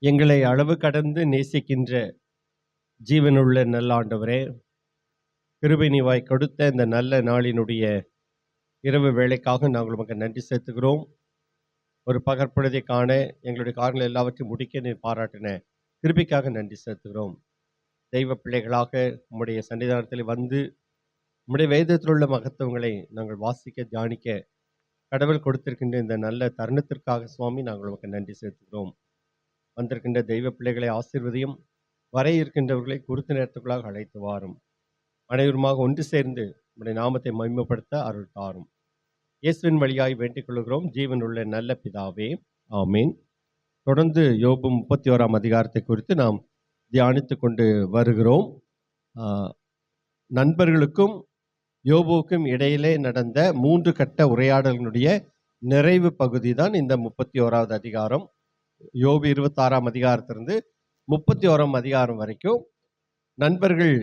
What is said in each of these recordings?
எங்களை அளவு கடந்து நேசிக்கின்ற ஜீவனுள்ள நல்ல ஆண்டவரே, கிருபை நீவாய் கொடுத்த இந்த நல்ல நாளினுடைய இரவு வேளைக்காக நாங்கள் உமக்கு நன்றி செலுத்துகிறோம். ஒரு பகற்பொழுதை காண எங்களுடைய காரியங்கள் எல்லாவற்றையும் முடிக்க நீர் பாராட்டின கிருபைக்காக நன்றி செலுத்துகிறோம். தெய்வ பிள்ளைகளாக உம்முடைய சன்னிதானத்தில் வந்து உம்முடைய வேதத்தில் உள்ள மகத்துவங்களை நாங்கள் வாசிக்க தியானிக்க கடவுள் கொடுத்திருக்கின்ற இந்த நல்ல தருணத்திற்காக சுவாமி நாங்கள் உமக்கு நன்றி செலுத்துகிறோம். வந்திருக்கின்ற தெய்வ பிள்ளைகளை ஆசீர்வதியும், வர இருக்கின்றவர்களை குறித்த நேரத்துக்குள்ளாக அழைத்து வாரும். அனைவருமாக ஒன்று சேர்ந்து உம்முடைய நாமத்தை மகிமைப்படுத்த அருள் தாரும். இயேசுவின் வழியாய் வேண்டிக் கொள்கிறோம் ஜீவன் உள்ள நல்ல பிதாவே, ஆமீன். தொடர்ந்து யோபு 31ஆம் அதிகாரத்தை குறித்து நாம் தியானித்து கொண்டு வருகிறோம். நண்பர்களுக்கும் யோபுவுக்கும் இடையிலே நடந்த 3 கட்ட உரையாடலினுடைய நிறைவு பகுதி தான் இந்த 31வது அதிகாரம். யோபு 26ஆம் அதிகாரத்திலிருந்து 31ஆம் அதிகாரம் வரைக்கும் நண்பர்கள்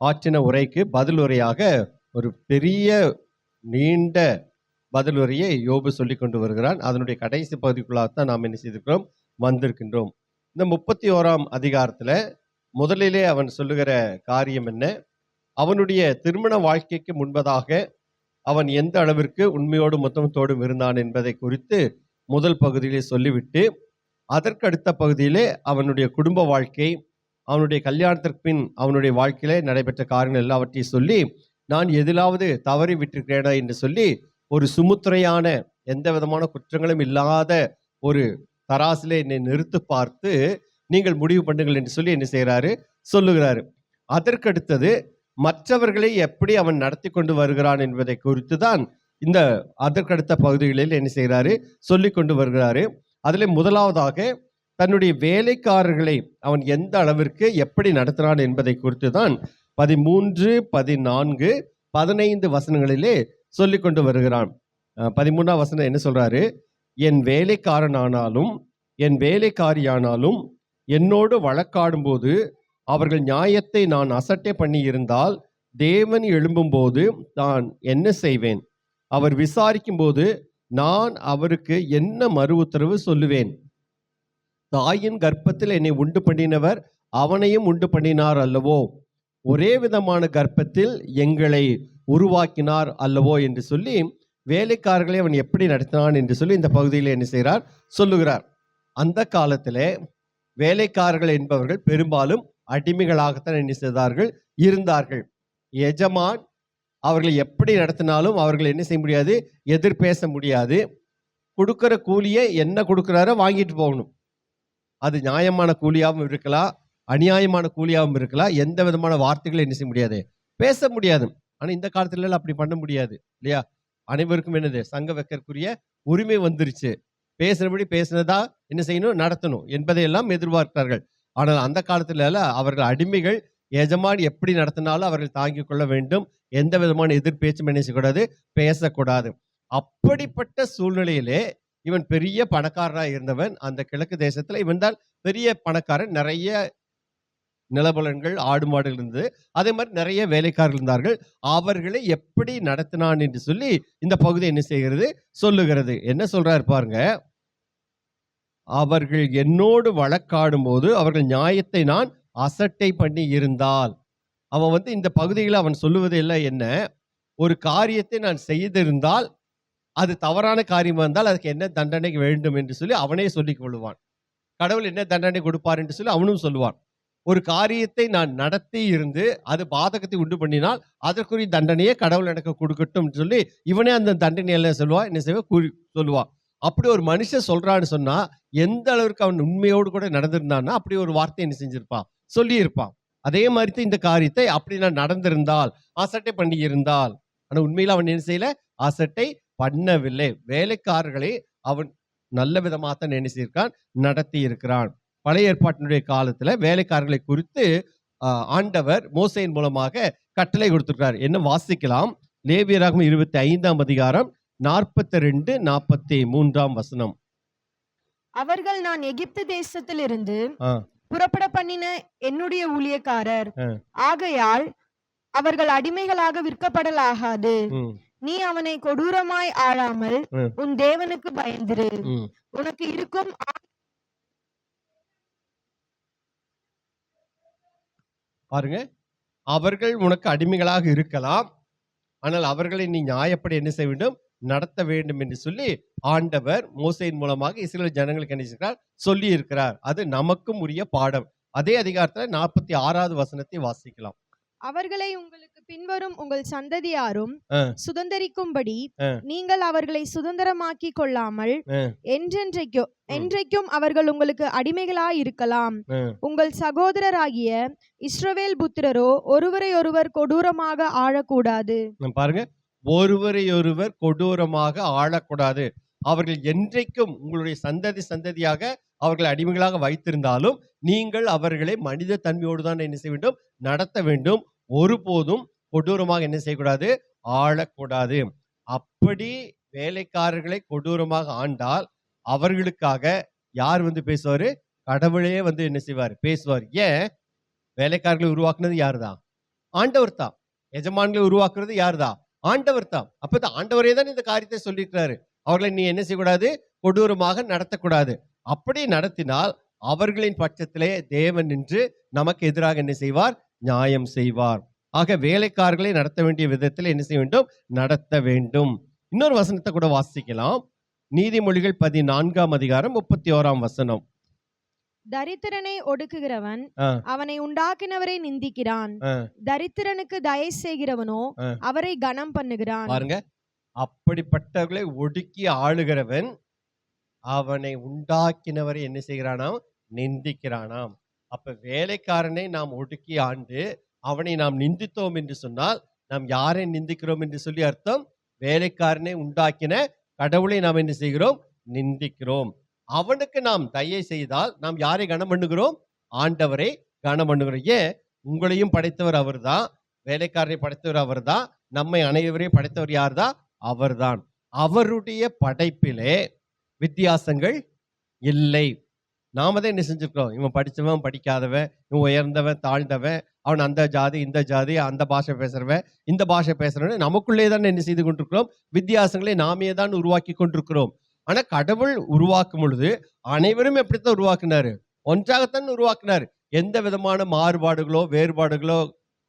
ஆற்றின உரைக்கு பதிலுரையாக ஒரு பெரிய நீண்ட பதிலுரையை யோபு சொல்லி கொண்டு வருகிறான். அதனுடைய கடைசி பகுதிக்குள்ளாகத்தான் நாம் என்ன செய்திருக்கிறோம், வந்திருக்கின்றோம். இந்த 31ஆம் அதிகாரத்தில் முதலிலே அவன் சொல்லுகிற காரியம் என்ன, அவனுடைய திருமண வாழ்க்கைக்கு முன்பதாக அவன் எந்த அளவிற்கு உண்மையோடு மொத்தத்தோடும் இருந்தான் என்பதை குறித்து முதல் பகுதியிலே சொல்லிவிட்டு, அதற்கு அடுத்த பகுதியிலே அவனுடைய குடும்ப வாழ்க்கை, அவனுடைய கல்யாணத்திற்கு பின் அவனுடைய வாழ்க்கையிலே நடைபெற்ற காரியங்கள் எல்லாவற்றையும் சொல்லி, நான் எதிலாவது தவறி விட்டிருக்கிறேனா என்று சொல்லி ஒரு சுமுத்திரையான எந்த விதமான குற்றங்களும் இல்லாத ஒரு தராசிலே என்னை நிறுத்து பார்த்து நீங்கள் முடிவு பண்ணுங்கள் என்று சொல்லி என்ன செய்கிறாரு, சொல்லுகிறாரு. அதற்கடுத்தது மற்றவர்களை எப்படி அவன் நடத்தி கொண்டு வருகிறான் என்பதை குறித்து தான் இந்த அதற்கடுத்த பகுதிகளில் என்ன செய்கிறாரு, சொல்லி கொண்டு வருகிறாரு. அதில் முதலாவதாக தன்னுடைய வேலைக்காரர்களை அவன் எந்த அளவிற்கு எப்படி நடத்தினான் என்பதை குறித்து தான் 13, 14, 15 வசனங்களிலே சொல்லி கொண்டு வருகிறான். 13ஆம் வசனம் என்ன சொல்றாரு, என் வேலைக்காரனானாலும் என் வேலைக்காரியானாலும் என்னோடு வழக்காடும் போது அவர்கள் நியாயத்தை நான் அசட்டை பண்ணி இருந்தால் தேவன் எழும்பும்போது நான் என்ன செய்வேன்? அவர் விசாரிக்கும் போது நான் அவருக்கு என்ன மறு உத்தரவு சொல்லுவேன்? தாயின் கர்ப்பத்தில் என்னை உண்டு பண்ணினவர் அவனையும் உண்டு பண்ணினார் அல்லவோ? ஒரே விதமான கர்ப்பத்தில் எங்களை உருவாக்கினார் அல்லவோ என்று சொல்லி வேலைக்காரர்களை அவன் எப்படி நடத்தினான் என்று சொல்லி இந்த பகுதியில் என்ன செய்கிறார், சொல்லுகிறார். அந்த காலத்தில் வேலைக்காரர்கள் என்பவர்கள் பெரும்பாலும் அடிமைகளாகத்தான் என்ன செய்தார்கள், இருந்தார்கள். எஜமான் அவர்களை எப்படி நடத்தினாலும் அவர்கள் என்ன செய்ய முடியாது, எதிர்பேச முடியாது. கொடுக்கிற கூலியை என்ன கொடுக்குறாரோ வாங்கிட்டு போகணும். அது நியாயமான கூலியாகவும் இருக்கலாம், அநியாயமான கூலியாகவும் இருக்கலாம். எந்த விதமான வார்த்தைகளை என்ன செய்ய முடியாது, பேச முடியாது. ஆனால் இந்த காலத்துல அப்படி பண்ண முடியாது இல்லையா? அனைவருக்கும் என்னது, சங்க வைக்கக்கூடிய உரிமை வந்துருச்சு. பேசுறபடி பேசினதா என்ன செய்யணும், நடத்தணும் என்பதையெல்லாம் எதிர்பார்க்கிறார்கள். ஆனால் அந்த காலத்துல அவர்கள் அடிமைகள். எஜமான் எப்படி நடத்தினாலும் அவர்கள் தாங்கிக் கொள்ள வேண்டும். எந்த விதமான எதிர்பேச்சும் என்ன செய்யக்கூடாது, பேசக்கூடாது. அப்படிப்பட்ட சூழ்நிலையிலே இவன் பெரிய பணக்காரராக இருந்தவன். அந்த கிழக்கு தேசத்துல இவன் தான் பெரிய பணக்காரன். நிறைய நிலபலன்கள், ஆடு மாடுகள் இருந்தது. அதே மாதிரி நிறைய வேலைக்காரர்கள் இருந்தார்கள். அவர்களை எப்படி நடத்தினான் என்று சொல்லி இந்த பகுதி என்ன செய்கிறது, சொல்லுகிறது. என்ன சொல்றாரு பாருங்க, அவர்கள் என்னோடு வழக்காடும் போது அவர்கள் நியாயத்தை நான் அசட்டை பண்ணி இருந்தால். அவன் இந்த பகுதியில் அவன் சொல்லுவது எல்லாம் என்ன, ஒரு காரியத்தை நான் செய்திருந்தால் அது தவறான காரியம் வந்தால் அதுக்கு என்ன தண்டனை வேண்டும் என்று சொல்லி அவனே சொல்லிக் கொள்வான். கடவுள் என்ன தண்டனை கொடுப்பார் என்று சொல்லி அவனும் சொல்லுவான். ஒரு காரியத்தை நான் நடத்தி இருந்து அது பாதகத்தை உண்டு பண்ணினால் அதற்குரிய தண்டனையே கடவுள் எனக்கு கொடுக்கட்டும் சொல்லி இவனே அந்த தண்டனையெல்லாம் சொல்லுவான், என்ன செய்வ சொல்லுவான். அப்படி ஒரு மனுஷன் சொல்றான்னு சொன்னா எந்த அளவுக்கு அவன் உண்மையோடு கூட நடந்திருந்தான்னா அப்படி ஒரு வார்த்தை என்ன செஞ்சிருப்பான், சொல்லி இருப்பான். அதே மாதிரி இந்த காரியத்தை அப்படி நான் நடந்திருந்தால், அசட்டை பண்ணி இருந்தால், ஆனா உண்மையில அவன் என்ன செய்யல, அசட்டை பண்ணவில்லை. வேலைக்காரர்களை அவன் நல்ல விதமாகத்தான் என்ன செய்யிருக்கான், நடத்தி இருக்கிறான். பழைய ஏற்பாட்டினுடைய காலத்துல வேலைக்காரர்களை குறித்து ஆண்டவர் மோசேயின் மூலமாக கட்டளை கொடுத்திருக்கிறார். என்ன வாசிக்கலாம், லேவியராகமம் 25ஆம் அதிகாரம் 42, 43ஆம் வசனம். அவர்கள் நான் எகிப்து தேசத்திலிருந்து புறப்பட பண்ணின என்னுடைய ஊழியக்காரர் ஆகையால் அவர்கள் அடிமைகளாக விற்கப்படலாகாது. நீ அவனை கொடூரமாய் ஆளாமல் உன் தேவனுக்கு பயந்திரு. உனக்கு இருக்கும் பாருங்க, அவர்கள் உனக்கு அடிமைகளாக இருக்கலாம், ஆனால் அவர்களை நீ நியாயப்படி என்ன செய்ய வேண்டும், நடத்த வேண்டும் என்று சொல்லி ஆண்டவர் மோசேயின் மூலமாக இஸ்ரவேல் ஜனங்களுக்கு என்ன செய்கிறார், சொல்லி இருக்கிறார். அது நமக்கும் உரிய பாடம். அதே அதிகாரத்துல 46வது வசனத்தை வாசிக்கலாம். அவர்களை உங்களுக்கு பின்வரும் உங்கள் சந்ததியாரும் ஆ. சுதந்தரிக்கும்படி ஆ. நீங்கள் அவர்களை சுதந்திரமாக்கிக் கொள்ளாமல் ஆ. என்றைக்கும் அவர்கள் உங்களுக்கு அடிமைகளாய் இருக்கலாம். ஆ. உங்கள் சகோதரராகிய இஸ்ரவேல் புத்திரரோ ஒருவரை ஒருவர் கொடூரமாக ஆளக்கூடாது. பாருங்க, ஒருவரை ஒருவர் கொடூரமாக ஆளக்கூடாது. அவர்கள் என்றைக்கும் உங்களுடைய சந்ததி சந்ததியாக அவர்கள் அடிமைகளாக வைத்திருந்தாலும் நீங்கள் அவர்களை மனித தன்மையோடு தான் என்ன செய்ய வேண்டும், நடத்த வேண்டும். ஒருபோதும் கொடூரமாக என்ன செய்யக்கூடாது, ஆளக்கூடாது. அப்படி வேலைக்காரர்களை கொடூரமாக ஆண்டால் அவர்களுக்காக யார் வந்து பேசுவாரு, கடவுளே வந்து என்ன செய்வார், பேசுவார். ஏன்? வேலைக்காரர்களை உருவாக்குனது யாருதான், ஆண்டவர் தான். எஜமான்களை உருவாக்குறது யாருதான், ஆண்டவர் தான். அப்ப ஆண்டவரே தான் இந்த காரியத்தை சொல்லியிருக்கிறாரு. அவர்களை நீ என்ன செய்யக்கூடாது, கொடூரமாக நடத்தக்கூடாது. அப்படி நடத்தினால் அவர்களின் பட்சத்திலே தேவன் நின்று நமக்கு எதிராக என்ன செய்வார், நியாயம் செய்வார். ஆக வேலைக்காரர்களை நடத்த வேண்டிய விதத்தில் என்ன செய்ய வேண்டும், நடத்த வேண்டும். இன்னொரு வசனத்தை கூட வாசிக்கலாம். நீதிமொழிகள் 14ஆம் அதிகாரம் 31ஆம் வசனம். தரித்திரனை ஒடுக்குகிறவன் ஆ. அவனை உண்டாக்கினவரை நிந்திக்கிறான். ஆ. தரித்திரனுக்கு தயை செய்கிறவனோ ஆ. அவரை கனம் பண்ணுகிறான். பாருங்க, அப்படிப்பட்டவர்களை ஒடுக்கி ஆளுகிறவன் அவனை உண்டாக்கினவரை என்ன செய்கிறானாம், நிந்திக்கிறானாம். அப்ப வேலைக்காரனை நாம் ஒடுக்கி ஆண்டு அவனை நாம் நிந்தித்தோம் என்று சொன்னால் நாம் யாரை நிந்திக்கிறோம் என்று சொல்லி அர்த்தம், வேலைக்காரனை உண்டாக்கின கடவுளை நாம் என்ன செய்கிறோம், நிந்திக்கிறோம். அவனுக்கு நாம் தயை செய்தால் நாம் யாரை கனம் பண்ணுகிறோம், ஆண்டவரை கனம் பண்ணுகிறோம். ஏன்? உங்களையும் படைத்தவர் அவர்தான், வேலைக்காரரை படைத்தவர் அவர்தான், நம்மை அனைவரையும் படைத்தவர் யார்தான், அவர்தான். அவருடைய படைப்பிலே வித்தியாசங்கள் இல்லை. நாம தான் என்ன செஞ்சிருக்கிறோம், இவன் படிச்சவன் படிக்காதவன், இவன் உயர்ந்தவன் தாழ்ந்தவன், அவன் அந்த ஜாதி இந்த ஜாதி, அந்த பாஷை பேசுறவன் இந்த பாஷை பேசுறவன், நமக்குள்ளே தான் என்ன செய்து கொண்டிருக்கிறோம், வித்தியாசங்களை நாமே தான் உருவாக்கி கொண்டிருக்கிறோம். ஆனா கடவுள் உருவாக்கும் பொழுது அனைவரும் எப்படித்தான் உருவாக்குனாரு, ஒன்றாகத்தான் உருவாக்குனாரு. எந்த விதமான மாறுபாடுகளோ வேறுபாடுகளோ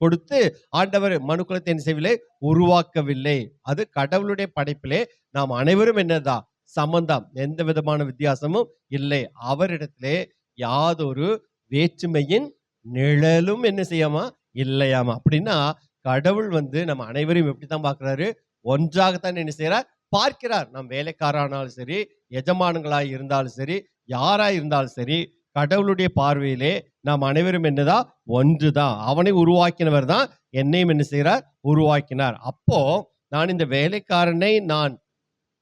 கொடுத்து ஆண்டவர் மனுக்குலத்தை என்ன செய்யவில்லை, உருவாக்கவில்லை. அது கடவுளுடைய படைப்பிலே நாம் அனைவரும் என்னதான், சம்பந்தம், எந்த விதமான வித்தியாசமும் இல்லை. அவரிடத்திலே யாதொரு வேற்றுமையின் நிழலும் என்ன செய்யாமா, இல்லையாமா. அப்படின்னா கடவுள் வந்து நம்ம அனைவரையும் எப்படித்தான் பார்க்கிறாரு, ஒன்றாகத்தான் என்ன செய்யறார், பார்க்கிறார். நம் வேலைக்காரனாலும் சரி, எஜமானங்களாய் இருந்தாலும் சரி, யாராய் இருந்தாலும் சரி, கடவுளுடைய பார்வையிலே நாம் அனைவரும் என்னதான், ஒன்றுதான். அவனை உருவாக்கினவர் தான் என்னையும் என்ன செய்கிறார், உருவாக்கினார். அப்போ நான் இந்த வேலைக்காரனை நான்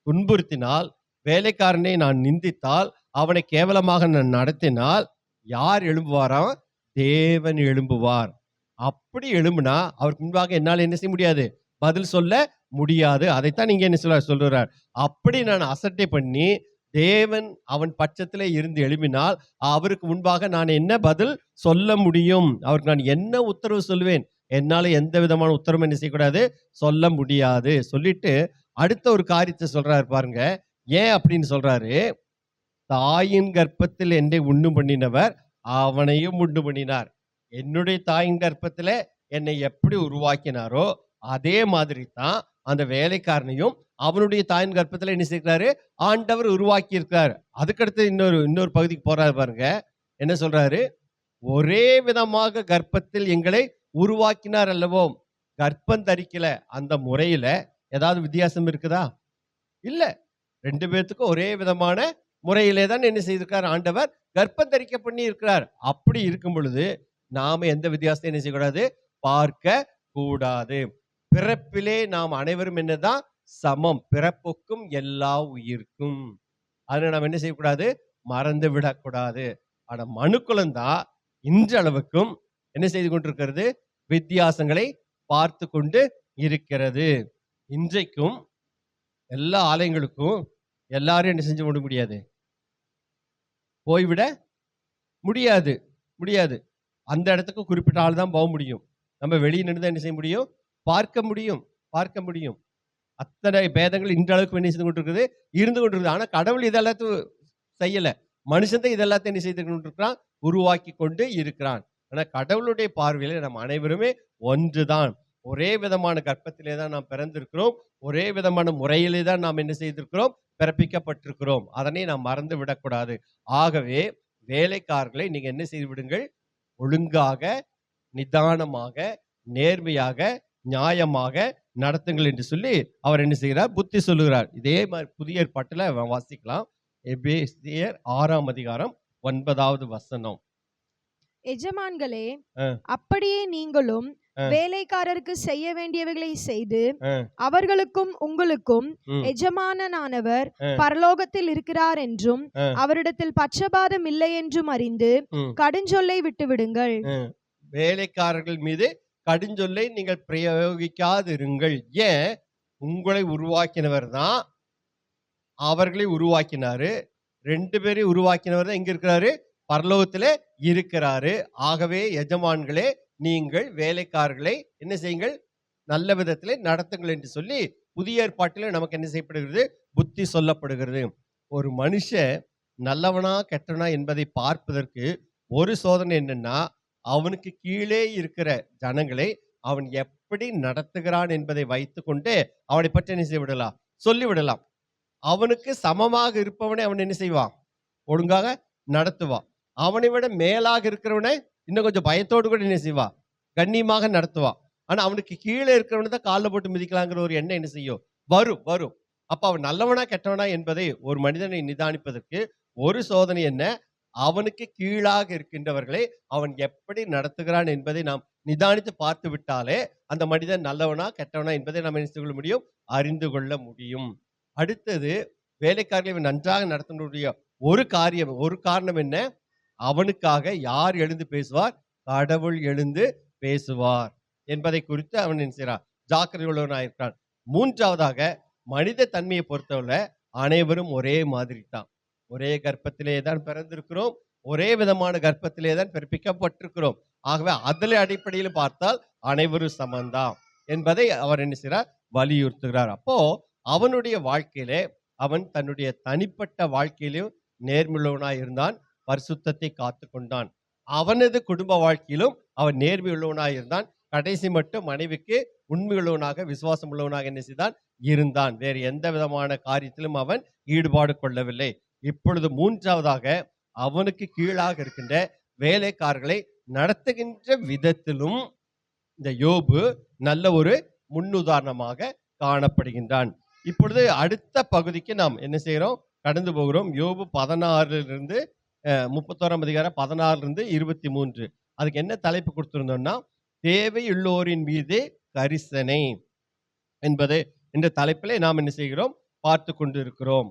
துன்புறுத்தினால், வேலைக்காரனை நான் நிந்தித்தால், அவனை கேவலமாக நான் நடத்தினால் யார் எழும்புவாராம், தேவன் எழும்புவார். அப்படி எழும்புனா அவருக்கு முன்பாக என்னால் என்ன செய்ய முடியாது, பதில் சொல்ல முடியாது. அதைத்தான் நீங்க என்ன சொல்றார், அப்படி நான் அசட்டை பண்ணி தேவன் அவன் பட்சத்திலே இருந்து எழுப்பினால் அவருக்கு முன்பாக நான் என்ன பதில் சொல்ல முடியும், அவருக்கு நான் என்ன உத்தரவு சொல்லுவேன், என்னால எந்த விதமான உத்தரவும் என்ன செய்யக்கூடாது, சொல்ல முடியாது. சொல்லிட்டு அடுத்த ஒரு காரியத்தை சொல்றாரு பாருங்க. ஏன் அப்படின்னு சொல்றாரு, தாயின் கர்ப்பத்தில் என்னை உண்டு பண்ணினவர் அவனையும் உண்டு பண்ணினார். என்னுடைய தாயின் கர்ப்பத்துல என்னை எப்படி உருவாக்கினாரோ அதே மாதிரி தான் அந்த வேலைக்காரனையும் அவனுடைய தாயின் கர்ப்பத்துல என்ன செய்கிறாரு, ஆண்டவர் உருவாக்கி இருக்கிறார். அதுக்கடுத்து இன்னொரு பகுதிக்கு போறாரு பாருங்க. என்ன சொல்றாரு, ஒரே விதமாக கர்ப்பத்தில் எங்களை உருவாக்கினார் அல்லவோ. கர்ப்பம் தரிக்கல அந்த முறையில ஏதாவது வித்தியாசம் இருக்குதா, இல்ல. ரெண்டு பேர்த்துக்கும் ஒரே விதமான முறையிலே தான் என்ன செய்திருக்கார், ஆண்டவர் கர்ப்பம் தரிக்க பண்ணி இருக்கிறார். அப்படி இருக்கும் பொழுது நாம எந்த வித்தியாசத்தை என்ன செய்யக்கூடாது, பார்க்க கூடாது. பிறப்பிலே நாம் அனைவரும் என்னதான் சமம், பிறப்புக்கும் எல்லா உயிர்க்கும். அதை நாம் என்ன செய்யக்கூடாது, மறந்து விடக்கூடாது. ஆனா மனுக்குலந்தான் இன்றளவுக்கும் என்ன செய்து கொண்டிருக்கிறது, வித்தியாசங்களை பார்த்து கொண்டு இருக்கிறது. இன்றைக்கும் எல்லா ஆலயங்களுக்கும் எல்லாரும் என்ன செஞ்சு விட முடியாது, போய்விட முடியாது முடியாது. அந்த இடத்துக்கு குறிப்பிட்ட ஆள் தான் போக முடியும். நம்ம வெளியே நின்று தான் என்ன செய்ய முடியும், பார்க்க முடியும். அத்தனை பேதங்கள் இன்றளவுக்கு என்ன செய்து கொண்டிருக்குது, இருந்து கொண்டிருக்குது. ஆனா கடவுள் இதெல்லாத்தையும் செய்யல, மனுஷன் தான் இதெல்லாத்தையும் என்ன செய்து கொண்டிருக்கிறான், உருவாக்கி கொண்டு இருக்கிறான். ஆனா கடவுளுடைய பார்வையில நம்ம அனைவருமே ஒன்றுதான். ஒரே விதமான கர்ப்பத்திலே தான் நாம் பிறந்திருக்கிறோம். ஒரே விதமான முறையிலே தான் நாம் என்ன செய்திருக்கிறோம், பிறப்பிக்கப்பட்டிருக்கிறோம். அதனை நாம் மறந்து விடக்கூடாது. ஆகவே வேலைக்காரர்களை நீங்க என்ன செய்து விடுங்கள், ஒழுங்காக, நிதானமாக, நேர்மையாக, நியாயமாக நடத்துங்கள் என்று சொல்லி அவர் என்ன செய்கிறார், புத்தி சொல்லுகிறார். இதே மாதிரி புதிய ஏற்பாட்டுல வாசிக்கலாம். எபேசியர் 6ஆம் அதிகாரம் 9வது வசனம். எஜமான்களே, ஆ. அப்படியே நீங்களும் ஆ. வேலைக்காரருக்கு செய்ய வேண்டியவைகளை செய்து ஆ. அவர்களுக்கும் உங்களுக்கும் ம். எஜமானனானவர் ஆ. பரலோகத்தில் இருக்கிறார் என்றும் ஆ. அவரிடத்தில் பட்சபாதம் இல்லை என்றும் அறிந்து ம். கடுஞ்சொல்லை விட்டுவிடுங்கள். வேலைக்காரர்கள் மீது கடுஞ்சொல்லை நீங்கள் பிரயோகிக்காதிருங்கள். ஏன்? உங்களை உருவாக்கினவர் தான் அவர்களை உருவாக்கினாரு. 2 பேரையும் உருவாக்கினவர் தான் எங்க இருக்கிறாரு, பரலோகத்திலே இருக்கிறாரு. ஆகவே எஜமான்களே, நீங்கள் வேலைக்காரர்களை என்ன செய்யுங்கள், நல்ல விதத்திலே நடத்துங்கள் என்று சொல்லி புதிய ஏற்பாட்டிலே நமக்கு என்ன செய்யப்படுகிறது, புத்தி சொல்லப்படுகிறது. ஒரு மனுஷன் நல்லவனா கெட்டவனா என்பதை பார்ப்பதற்கு ஒரு சோதனை என்னன்னா, அவனுக்கு கீழே இருக்கிற ஜனங்களை அவன் எப்படி நடத்துகிறான் என்பதை வைத்துக்கொண்டு அவனை பற்றி என்ன செய்ய விடலாம், சொல்லிவிடலாம். அவனுக்கு சமமாக இருப்பவனை அவன் என்ன செய்வான், ஒழுங்காக நடத்துவான். அவனை விட மேலாக இருக்கிறவனை இன்னும் கொஞ்சம் பயத்தோடு கூட என்ன செய்வான், கண்ணியமாக நடத்துவான். ஆனா அவனுக்கு கீழே இருக்கிறவனை தான் காலில் போட்டு மிதிக்கலாங்கிற ஒரு எண்ணம் என்ன செய்யும், வரும் வரும். அப்ப அவன் நல்லவனா கெட்டவனா என்பதை ஒரு மனிதனை நிதானிப்பதற்கு ஒரு சோதனை என்ன, அவனுக்கு கீழாக இருக்கின்றவர்களை அவன் எப்படி நடத்துகிறான் என்பதை நாம் நிதானித்து பார்த்து விட்டாலே அந்த மனிதன் நல்லவனா கெட்டவனா என்பதை நாம் என்ன செய்து கொள்ள முடியும், அறிந்து கொள்ள முடியும். அடுத்தது, வேலைக்காரர்களை நன்றாக நடத்தினுடைய ஒரு காரணம் என்ன, அவனுக்காக யார் எழுந்து பேசுவார், கடவுள் எழுந்து பேசுவார் என்பதை குறித்து அவன் என்ன செய்கிறான், ஜாக்கிரதை உள்ளவனாயிருக்கிறான். 3வதாக, மனித தன்மையை பொறுத்தவரை அனைவரும் ஒரே மாதிரி தான். ஒரே கர்ப்பத்திலே தான் பிறந்திருக்கிறோம், ஒரே விதமான கர்ப்பத்திலே தான் பிறப்பிக்கப்பட்டிருக்கிறோம். ஆகவே அதில் அடிப்படையில் பார்த்தால் அனைவரும் சமந்தான் என்பதை அவர் என்ன செய்கிறார், வலியுறுத்துகிறார். அப்போ அவனுடைய வாழ்க்கையிலே அவன் தன்னுடைய தனிப்பட்ட வாழ்க்கையிலும் நேர்மையுள்ளவனாய் இருந்தான், பரிசுத்தத்தை காத்து கொண்டான். அவனது குடும்ப வாழ்க்கையிலும் அவன் நேர்மை உள்ளவனாய் இருந்தான். கடைசி மட்டும் மனைவிக்கு உண்மையுள்ளவனாக, விசுவாசம் உள்ளவனாக என்ன செய்தான், இருந்தான். வேறு எந்த விதமான காரியத்திலும் அவன் ஈடுபாடு கொள்ளவில்லை. இப்பொழுது 3வதாக, அவனுக்கு கீழாக இருக்கின்ற வேலைக்காரர்களை நடத்துகின்ற விதத்திலும் இந்த யோபு நல்ல ஒரு முன்னுதாரணமாக காணப்படுகின்றான். இப்பொழுது அடுத்த பகுதிக்கு நாம் என்ன செய்கிறோம், கடந்து போகிறோம். யோபு 16லிருந்து 31ஆம் அதிகாரம் 16லிருந்து 23. அதுக்கு என்ன தலைப்பு கொடுத்திருந்தோம்னா, தேவையுள்ளோரின் மீது கரிசனை என்பது என்ற தலைப்பிலே நாம் என்ன செய்கிறோம், பார்த்து கொண்டு இருக்கிறோம்.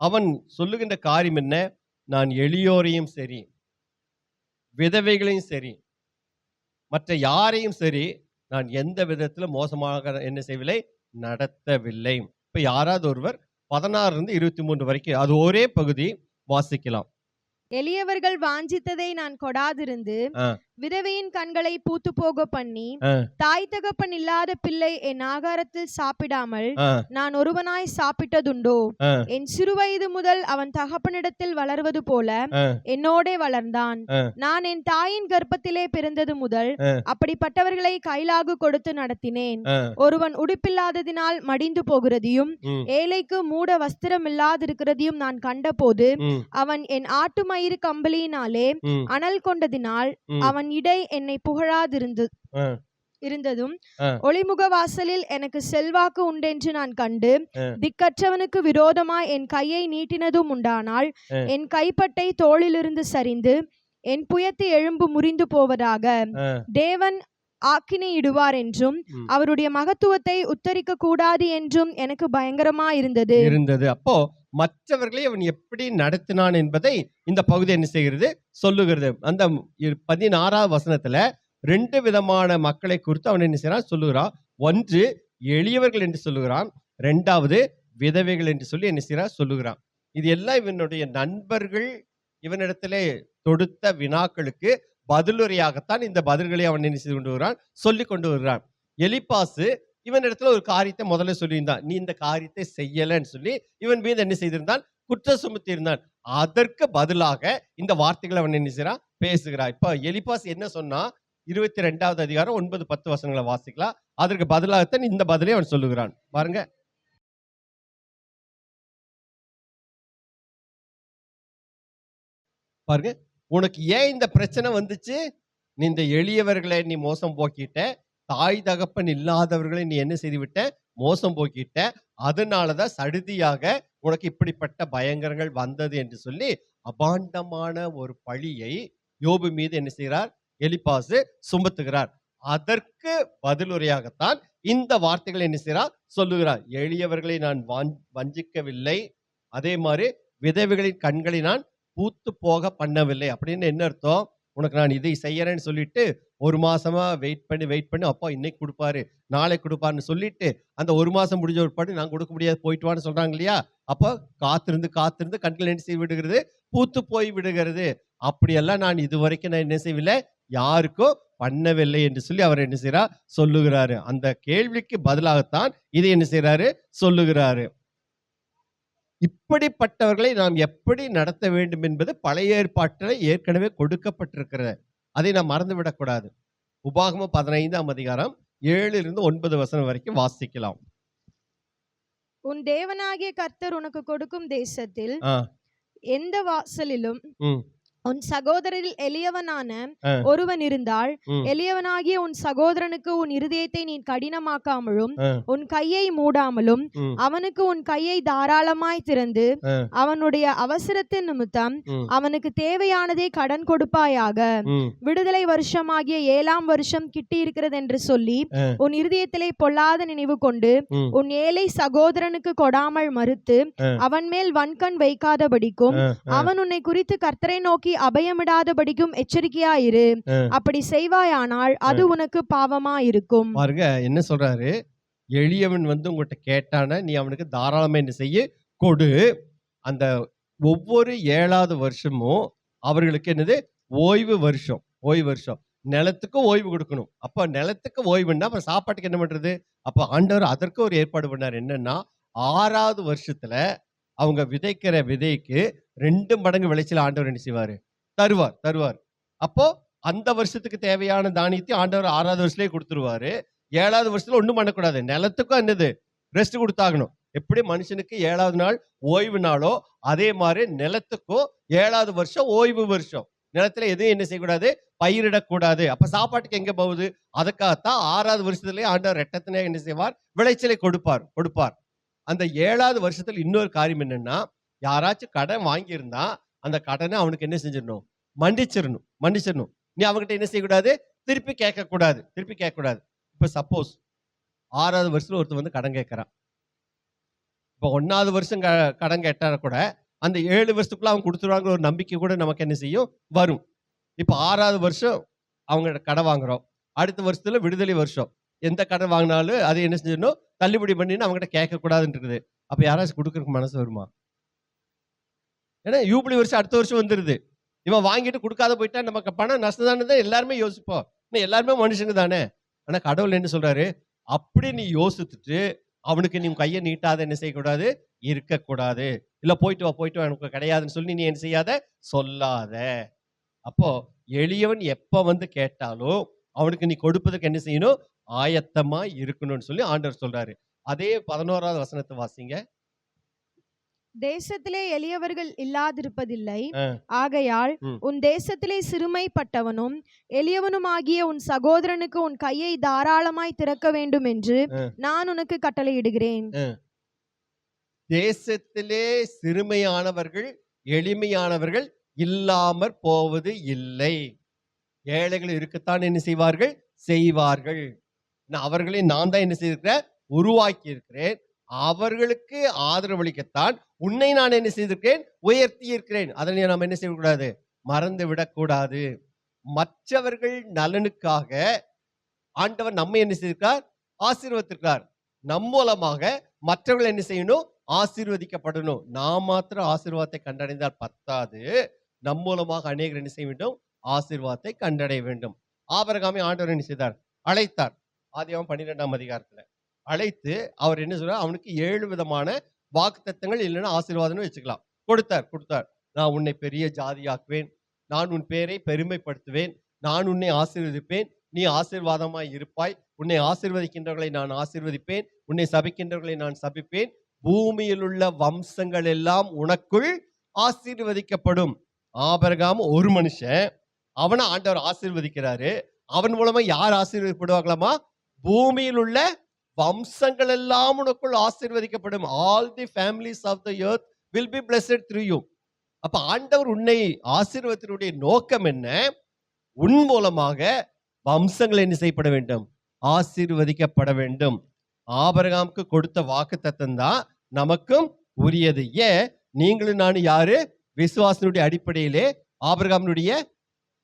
அவன் சொல்லுகின்ற காரியம் என்ன, நான் எளியோரையும் சரி, விதவைகளையும் சரி, மற்ற யாரையும் சரி, நான் எந்த விதத்திலும் மோசமாக என்ன செய்யவில்லை, நடத்தவில்லை. இப்ப யாராவது ஒருவர் 16லிருந்து 23 வரைக்கும், அது ஒரே பகுதி, வாசிக்கலாம். எளியவர்கள் வாஞ்சித்ததை நான் கொடாதிருந்து விதவையின் கண்களை பூத்து போக பண்ணி தாய் தகப்பன் இல்லாத பிள்ளை என் ஆகாரத்தில் சாப்பிடாமல் நான் ஒருவனாய் சாப்பிட்டதுண்டோ, என் சிறுவயது முதல் அவன் தகப்பனிடத்தில் வளர்வது போல என்னோடே வளர்ந்தான். நான் என் தாயின் கர்ப்பத்திலே பிறந்தது முதல் அப்படிப்பட்டவர்களை கைலாகு கொடுத்து நடத்தினேன். ஒருவன் உடுப்பில்லாததினால் மடிந்து போகிறதையும் ஏழைக்கு மூட வஸ்திரம் இல்லாதிருக்கிறதையும் நான் கண்டபோது, அவன் என் ஆட்டு மயிறு கம்பளியினாலே அனல் கொண்டதினால் அவன் இடை என்னை புகழாதிருந்ததும் ஒளிமுக வாசலில் எனக்கு செல்வாக்கு உண்டென்று நான் கண்டு திக்கற்றவனுக்கு விரோதமாய் என் கையை நீட்டினதும் உண்டானால் என் கைப்பட்டை தோளிலிருந்து சரிந்து என் புயத்து எலும்பு முறிந்து போவதாக. தேவன் ஆக்கினையிடுவார் என்றும் அவருடைய மகத்துவத்தை உத்தரிக்க கூடாது என்றும் எனக்கு பயங்கரமா இருந்தது. அப்போ மற்றவர்களை அவன் எப்படி நடத்தினான் என்பதை இந்த பகுதி என்ன செய்கிறது, சொல்லுகிறது. அந்த 16வது வசனத்துல 2 விதமான மக்களை குறித்து அவன் என்ன செய்யறான், சொல்லுகிறான். ஒன்று எளியவர்கள் என்று சொல்லுகிறான், 2வது விதவைகள் என்று சொல்லி என்ன செய்யறான், சொல்லுகிறான். இது எல்லாம் இவனுடைய நண்பர்கள் இவனிடத்திலே தொடுத்த வினாக்களுக்கு பதிலுரையாகத்தான் இந்த பதில்களை அவன் என்ன செய்து கொண்டு வருகிறான், சொல்லி கொண்டு வருகிறான். எலிப்பாசு இவன் இடத்துல ஒரு காரியத்தை முதல்ல சொல்லியிருந்தான், நீ இந்த காரியத்தை செய்யலன்னு சொல்லி இவன் மீது என்ன செய்திருந்தான், குற்றம் சுமத்தி இருந்தான். அதற்கு பதிலாக இந்த வார்த்தைகளை அவன் என்ன செய்றான், பேசுகிறான். இப்ப எலிப்பாஸ் என்ன சொன்னா, 22வது அதிகாரம் 9, 10 வசனங்களை வாசிக்கலாம். அதற்கு பதிலாகத்தான் இந்த பதிலை அவன் சொல்லுகிறான். பாருங்க. பாருங்க, உனக்கு ஏன் இந்த பிரச்சனை வந்துச்சு? நீ இந்த எளியவர்களை நீ மோசம் போக்கிட்ட, தாய் தகப்பன் இல்லாதவர்களை நீ என்ன செய்து விட்ட, மோசம் போக்கிட்ட. அதனாலதான் சடுதியாக உனக்கு இப்படிப்பட்ட பயங்கரங்கள் வந்தது என்று சொல்லி அபாண்டமான ஒரு பழியை யோபு மீது என்ன செய்கிறார், எலிப்பாசு சுமத்துகிறார். அதற்கு பதிலுரையாகத்தான் இந்த வார்த்தைகளை என்ன செய்கிறார், சொல்லுகிறார். எளியவர்களை நான் வஞ்சிக்கவில்லை, அதே மாதிரி விதவைகளின் கண்களை நான் பூத்து போக பண்ணவில்லை. அப்படின்னு என்ன அர்த்தம்? உனக்கு நான் இதை செய்யறேன்னு சொல்லிட்டு 1 மாசமா வெயிட் பண்ணி அப்பா இன்னைக்கு கொடுப்பாரு, நாளை கொடுப்பாருன்னு சொல்லிட்டு அந்த 1 மாசம் முடிஞ்ச ஒரு பாடு நான் கொடுக்க முடியாது, போயிட்டு வான்னு சொல்றாங்க இல்லையா? அப்போ காத்திருந்து கண்கள் என்ன செய்து விடுகிறது, பூத்து போய் விடுகிறது. அப்படியெல்லாம் நான் இதுவரைக்கும் நான் என்ன செய்யவில்லை, யாருக்கும் பண்ணவில்லை என்று சொல்லி அவர் என்ன செய்யறார், சொல்லுகிறாரு. அந்த கேள்விக்கு பதிலாகத்தான் இதை என்ன செய்யறாரு, சொல்லுகிறாரு. இப்படிப்பட்டவர்களை நாம் எப்படி நடத்த வேண்டும் என்பது பழைய ஏற்பாட்டில் ஏற்கனவே கொடுக்கப்பட்டிருக்கிறது. அதை நாம் மறந்துவிடக்கூடாது. உபாகமம் 15ஆம் அதிகாரம் 7-9 வசனம் வரைக்கும் வாசிக்கலாம். உன் தேவனாகிய கர்த்தர் உனக்கு கொடுக்கும் தேசத்தில் எந்த வாசலிலும் உன் சகோதரரில் எளியவனான ஒருவன் இருந்தால், எளியவனாகிய உன் சகோதரனுக்கு உன் இருதயத்தை நீ கடினமாக்காமலும் உன் கையை மூடாமலும் அவனுக்கு உன் கையை தாராளமாய் திறந்து அவனுடைய அவசரத்தின் நிமித்தம் அவனுக்கு தேவையானதை கடன் கொடுப்பாயாக. விடுதலை வருஷமாகிய 7ஆம் வருஷம் கிட்டி இருக்கிறது என்று சொல்லி உன் இருதயத்திலே பொல்லாத நினைவு கொண்டு உன் ஏழை சகோதரனுக்கு கொடாமல் மறுத்து அவன் மேல் வன்கண் வைக்காதபடிக்கும் அவன் உன்னை குறித்து கர்த்தரை நோக்கி அபயமிடாதபடிக்கும் எச்சரிக்கையாயிரு. அப்படி செய்வாயானால் அது உனக்கு பாவமா இருக்கும். பாருங்க என்ன சொல்றாரு, எளியவன் உங்ககிட்ட கேட்டான நீ அவனுக்கு தாராளமா என்ன செய்ய, கொடு. அந்த ஒவ்வொரு 7வது வருஷமும் அவர்களுக்கு என்னது, ஓய்வு வருஷம். நிலத்துக்கும் ஓய்வு கொடுக்கணும். அப்ப நிலத்துக்கு ஓய்வுன்னா அப்ப சாப்பாட்டுக்கு என்ன பண்றது? அப்ப ஆண்டவர் அதற்கு ஒரு ஏற்பாடு பண்ணார். என்னன்னா 6வது வருஷத்துல அவங்க விதைக்கிற விதைக்கு 2 மடங்கு விளைச்சல் ஆண்டவர் என்ன செய்வாரு, தருவார். அப்போ அந்த வருஷத்துக்கு தேவையான தானியத்தை ஆண்டவர் 6வது வருஷத்துலயே கொடுத்துருவாரு. 7வது வருஷத்துல ஒண்ணும் பண்ணக்கூடாது. நிலத்துக்கும் என்னது, ரெஸ்ட் கொடுத்தாகணும். எப்படி மனுஷனுக்கு 7வது நாள் ஓய்வு நாளோ அதே மாதிரி நிலத்துக்கும் 7வது வருஷம் ஓய்வு வருஷம். நிலத்துல எதுவும் என்ன செய்யக்கூடாது, பயிரிடக்கூடாது. அப்ப சாப்பாட்டுக்கு எங்க போகுது? அதுக்காகத்தான் 6வது வருஷத்துலயே ஆண்டவர் ரெட்டத்தினே என்ன செய்வார், விளைச்சலை கொடுப்பார். அந்த 7வது வருஷத்துல இன்னொரு காரியம் என்னன்னா, யாராச்சும் கடன் வாங்கியிருந்தா அந்த கடனை அவனுக்கு என்ன செஞ்சிடணும், மன்னிச்சிடணும். நீ அவங்ககிட்ட என்ன செய்யக்கூடாது, திருப்பி கேட்கக்கூடாது. இப்ப சப்போஸ் 6வது வருஷத்துல ஒருத்தர் கடன் கேட்கறான். இப்ப 1வது வருஷம் கடன் கேட்டா கூட அந்த 7 வருஷத்துக்குள்ள அவன் கொடுத்துருவாங்க ஒரு நம்பிக்கை கூட நமக்கு என்ன செய்யும், வரும். இப்ப 6வது வருஷம் அவங்க கடன் வாங்குறோம், அடுத்த வருஷத்துல விடுதலை வருஷம். எந்த கடன் வாங்கினாலும் அதை என்ன செஞ்சிடணும், தள்ளுபடி பண்ணின்னு அவங்ககிட்ட கேட்கக்கூடாதுன்னு இருக்குது. அப்ப யாராச்சும் கொடுக்கறதுக்கு மனசு வருமா? ஏன்னா யூபிலி வருஷம் அடுத்த வருஷம் வந்துருது. இவன் வாங்கிட்டு கொடுக்காத போயிட்டா நமக்கு பணம் நஷ்டம் தான் எல்லாருமே யோசிப்போம். எல்லாருமே மனுஷங்க தானே. ஆனா கடவுள் என்ன சொல்றாரு, அப்படி நீ யோசித்துட்டு அவனுக்கு நீ கையை நீட்டாத என்ன செய்யக்கூடாது, இருக்கக்கூடாது. இல்ல போயிட்டு வா எனக்கு கிடையாதுன்னு சொல்லி நீ என்ன செய்யாத, சொல்லாத. அப்போ எளியவன் எப்ப கேட்டாலும் அவனுக்கு நீ கொடுப்பதற்கு என்ன செய்யணும், ஆயத்தமா இருக்கணும்னு சொல்லி ஆண்டவர் சொல்றாரு. அதே 11வது வசனத்தை வாசிங்க. தேசத்திலே எளியவர்கள் இல்லாதிருப்பதில்லை, ஆகையால் உன் தேசத்திலே சிறுமைப்பட்டவனும் எளியவனுமாகிய உன் சகோதரனுக்கு உன் கையை தாராளமாய் திறக்க வேண்டும் என்று நான் உனக்கு கட்டளையிடுகிறேன். தேசத்திலே சிறுமையானவர்கள் எளிமையானவர்கள் இல்லாமற் போவது இல்லை. ஏழைகள் இருக்கத்தான் என்ன செய்வார்கள். அவர்களை நான் தான் என்ன செய்திருக்கிறேன், உருவாக்கி இருக்கிறேன். அவர்களுக்கு ஆதரவளிக்கத்தான் உன்னை நான் என்ன செய்திருக்கிறேன், உயர்த்தி இருக்கிறேன். அதனை நாம் என்ன செய்யக்கூடாது, மறந்து விடக்கூடாது. மற்றவர்கள் நலனுக்காக ஆண்டவர் நம்மை என்ன செய்திருக்கார், ஆசீர்வதித்திருக்கார். நம் மூலமாக மற்றவர்கள் என்ன செய்யணும், ஆசீர்வதிக்கப்படணும். நாம் மாத்திரம் ஆசீர்வாதத்தை கண்டடைந்தால் பத்தாது, நம் மூலமாக அநேகர் என்ன செய்ய வேண்டும், ஆசீர்வாதத்தை கண்டடைய வேண்டும். ஆபிரகாமை ஆண்டவர் என்ன செய்தார், அழைத்தார். ஆதியாகமம் 12ஆம் அதிகாரத்துல அழைத்து அவர் என்ன சொல்றார், அவனுக்கு 7 விதமான வாக்குத்தத்தங்கள் இல்லைன்னா ஆசீர்வாதம் வச்சுக்கலாம் கொடுத்தார். நான் உன்னை பெரிய ஜாதியாக்குவேன், நான் உன் பேரை பெருமைப்படுத்துவேன், நான் உன்னை ஆசீர்வதிப்பேன், நீ ஆசீர்வாதமாய் இருப்பாய், உன்னை ஆசீர்வதிக்கின்றவர்களை நான் ஆசீர்வதிப்பேன், உன்னை சபிக்கின்றவர்களை நான் சபிப்பேன், பூமியில் உள்ள வம்சங்கள் எல்லாம் உனக்குள் ஆசீர்வதிக்கப்படும். ஆபிரகாம் ஒரு மனுஷன், அவனை ஆண்டவர் ஆசீர்வதிக்கிறாரு. அவன் மூலமா யார் ஆசீர்வதிக்கப்படுவாங்களாமா? பூமியில் உள்ள வம்சங்கள் எல்லாம் உனக்குள் ஆசீர்வதிக்கப்படும். All the families of the earth will be blessed through you. அப்ப ஆண்டவர் உன்னை ஆசீர்வதினுடைய நோக்கம் என்ன? உன் மூலமாக வம்சங்கள் என்ன செய்யப்பட வேண்டும்? ஆசீர்வதிக்கப்பட வேண்டும். ஆபிரகாமுக்கு கொடுத்த வாக்குத்தத்தம் தான் நமக்கும் உரியது. ஏன்? நீங்களும் நானும் யாரு? விசுவாசனுடைய அடிப்படையிலே ஆபிரகாமினுடைய